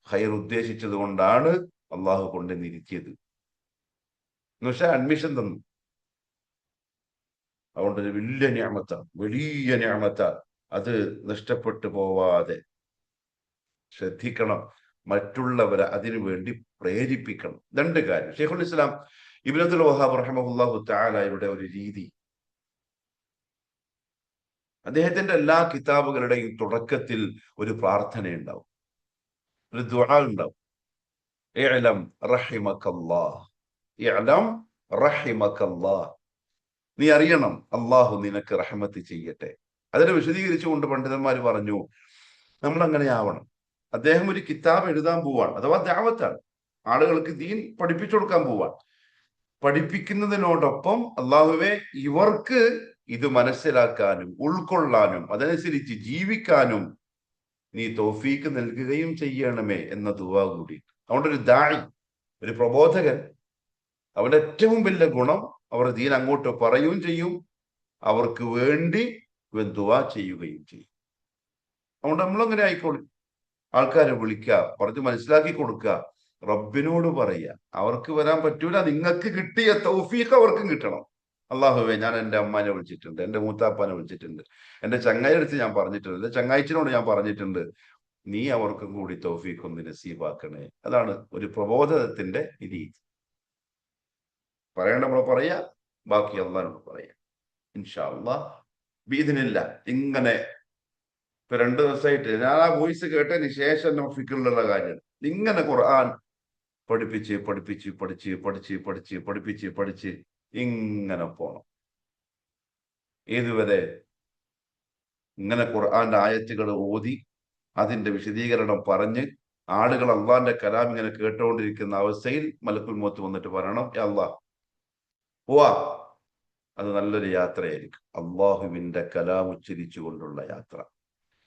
ഖൈർ ഉദ്ദേശിച്ചത് കൊണ്ടാണ് അള്ളാഹു കൊണ്ടുവന്നിരുത്തിയത്. എന്നുവെച്ചാൽ അഡ്മിഷൻ തന്നു. അതുകൊണ്ട് ഒരു വലിയ നിഅമത്താണ്. അത് നഷ്ടപ്പെട്ടു പോവാതെ ശ്രദ്ധിക്കണം. മറ്റുള്ളവരെ അതിനു വേണ്ടി പ്രേരിപ്പിക്കണം. 2 കാര്യം. ശൈഖുൽ ഇസ്ലാം ഇബ്നു അബ്ദുൽ വഹാബ് റഹിമഹുല്ലാഹു തആലയുടെ ഒരു രീതി, അദ്ദേഹത്തിന്റെ എല്ലാ കിതാബുകളുടെയും തുടക്കത്തിൽ ഒരു പ്രാർത്ഥനയുണ്ടാവും, ഒരു ദുആ ഉണ്ടാവും. ഇഅ്ലം റഹിമകല്ലാഹ്, ഇഅ്ലം റഹിമകല്ലാഹ്, നീ അറിയണം അള്ളാഹു നിനക്ക് റഹ്മത്ത് ചെയ്യട്ടെ. അതിനെ വിശദീകരിച്ചുകൊണ്ട് പണ്ഡിതന്മാർ പറഞ്ഞു, നമ്മൾ അങ്ങനെ ആവണം. അദ്ദേഹം ഒരു കിതാബ് എഴുതാൻ പോവാണ്, അഥവാ ദഅവത്താണ്, ആളുകൾക്ക് ദീൻ പഠിപ്പിച്ചു കൊടുക്കാൻ പോവാൻ. പഠിപ്പിക്കുന്നതിനോടൊപ്പം അള്ളാഹുവേ ഇവർക്ക് ഇത് മനസ്സിലാക്കാനും ഉൾക്കൊള്ളാനും അതനുസരിച്ച് ജീവിക്കാനും നീ തൗഫീക്ക് നൽകുകയും ചെയ്യണമേ എന്ന ദുആ കൂടി. അതുകൊണ്ട് ഒരു ദാഇ, ഒരു പ്രബോധകൻ, അവന്റെ ഏറ്റവും വലിയ ഗുണം അവർ ദീൻ അങ്ങോട്ട് പറയുകയും ചെയ്യും, അവർക്ക് വേണ്ടി ഇവൻ ദുആ ചെയ്യുകയും ചെയ്യും. അതുകൊണ്ട് നമ്മളങ്ങനെ ആയിക്കോളും. ആൾക്കാരെ വിളിക്കുക, പറഞ്ഞ് മനസ്സിലാക്കി കൊടുക്കുക, റബ്ബിനോട് പറയുക. അവർക്ക് വരാൻ പറ്റൂല, നിങ്ങൾക്ക് കിട്ടിയ തൗഫീഖ് അവർക്കും കിട്ടണം. അള്ളാഹുവേ, ഞാൻ എൻ്റെ അമ്മാനെ വിളിച്ചിട്ടുണ്ട്, എൻ്റെ മൂത്താപ്പാനെ വിളിച്ചിട്ടുണ്ട്, എൻ്റെ ചങ്ങായി അടുത്ത് ഞാൻ പറഞ്ഞിട്ടുണ്ട്, എൻ്റെ ചങ്ങായിച്ചിനോട് ഞാൻ പറഞ്ഞിട്ടുണ്ട്, നീ അവർക്കും കൂടി തൗഫീഖ് ഒന്ന് നസീബാക്കണേ. അതാണ് ഒരു പ്രബോധനത്തിന്റെ രീതി. പറയേണ്ട നമ്മൾ പറയാ, ബാക്കി അള്ളാഹിനോട് പറയാ. ഇൻഷാ അള്ളാഹ് ബിഇദ്നില്ലാ. ഇങ്ങനെ ഇപ്പൊ 2 ദിവസമായിട്ട് ഞാൻ ആ വോയിസ് കേട്ടതിന് ശേഷം ഫിക്റിലുള്ള കാര്യം, ഇങ്ങനെ ഖുർആൻ പഠിപ്പിച്ച് പഠിപ്പിച്ച് പഠിച്ച് പഠിച്ച് പഠിച്ച് പഠിപ്പിച്ച് പഠിച്ച് ഇങ്ങനെ പോണം. ഏതുവരെ? ഇങ്ങനെ ഖുർആന്റെ ആയത്തുകൾ ഓതി അതിന്റെ വിശദീകരണം പറഞ്ഞ് ആളുകൾ അള്ളാന്റെ കലാം ഇങ്ങനെ കേട്ടുകൊണ്ടിരിക്കുന്ന അവസ്ഥയിൽ മലക്കുൽ മൗത്ത് വന്നിട്ട് പറയണം, യാ അല്ലാഹ് പോവാ. അത് നല്ലൊരു യാത്രയായിരിക്കും, അള്ളാഹുവിന്റെ കലാം ഉച്ചരിച്ചു കൊണ്ടുള്ള യാത്ര.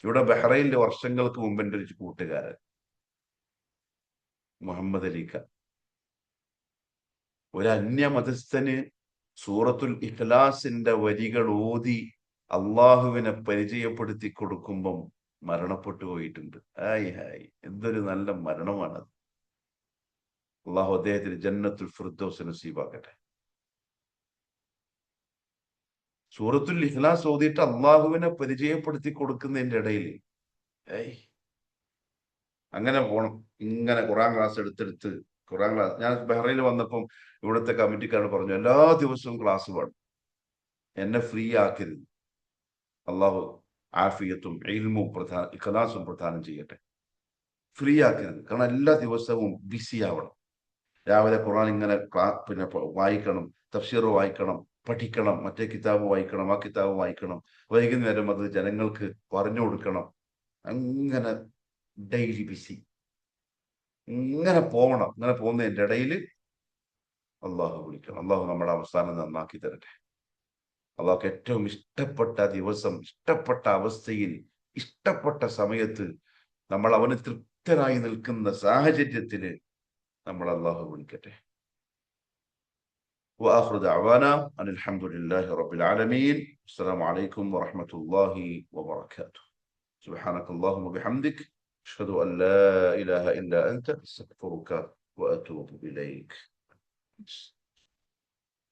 ഇവിടെ ബഹ്റൈനിൽ വർഷങ്ങൾക്ക് മുമ്പ് എൻ്റെ ഒരു കൂട്ടുകാരൻ മുഹമ്മദ് അലിക്ക, ഒരു അന്യമതസ്ഥന് സൂറത്തുൽ ഇഖ്ലാസിന്റെ വരികൾ ഓതി അള്ളാഹുവിനെ പരിചയപ്പെടുത്തി കൊടുക്കുമ്പം മരണപ്പെട്ടു പോയിട്ടുണ്ട്. ഹായ് ഹായ്, എന്തൊരു നല്ല മരണമാണത്. അള്ളാഹു അദ്ദേഹത്തിന് ജന്നത്തുൽ ഫിർദൗസ് നസീബാക്കട്ടെ. സൂറത്തുൽ ഇഖ്ലാസ് ഓതിയിട്ട് അള്ളാഹുവിനെ പരിചയപ്പെടുത്തി കൊടുക്കുന്നതിന്റെ ഇടയിൽ അങ്ങനെ പോണം. ഇങ്ങനെ ഖുർആൻ ക്ലാസ് എടുത്തെടുത്ത് ഖുർആൻ ക്ലാസ്, ഞാൻ ബഹ്റൈനിൽ വന്നപ്പം ഇവിടുത്തെ കമ്മിറ്റിക്കാരോട് പറഞ്ഞു, എല്ലാ ദിവസവും ക്ലാസ് വേണം, എന്നെ ഫ്രീ ആക്കരുത്. അള്ളാഹു ആഫിയത്തും ഇൽമും ഇഖ്ലാസും പ്രദാനം ചെയ്യട്ടെ. ഫ്രീ ആക്കരുത്, കാരണം എല്ലാ ദിവസവും ബിസി ആവണം. രാവിലെ ഖുർആൻ ഇങ്ങനെ പിന്നെ വായിക്കണം, തഫ്സീർ വായിക്കണം, പഠിക്കണം, മറ്റേ കിതാബ് വായിക്കണം, ആ കിതാബ് വായിക്കണം, വൈകുന്നേരം അത് ജനങ്ങൾക്ക് പറഞ്ഞു കൊടുക്കണം. അങ്ങനെ ഡെയിലി ബിസി, ഇങ്ങനെ പോകണം. ഇങ്ങനെ പോകുന്നതിൻ്റെ ഇടയിൽ അള്ളാഹു വിളിക്കണം. അള്ളാഹു നമ്മുടെ അവസാനം നന്നാക്കി തരട്ടെ. അള്ളാഹ്ക്ക് ഏറ്റവും ഇഷ്ടപ്പെട്ട ദിവസം, ഇഷ്ടപ്പെട്ട അവസ്ഥയിൽ, ഇഷ്ടപ്പെട്ട സമയത്ത് നമ്മൾ അവന് തൃപ്തരായി നിൽക്കുന്ന സാഹചര്യത്തിന് നമ്മൾ അള്ളാഹു വിളിക്കട്ടെ. وآخر دعوانا أن الحمد لله رب العالمين. السلام عليكم ورحمة الله وبركاته. سبحانك اللهم وبحمدك أشهد أن لا إله إلا أنت أستغفرك وأتوب إليك.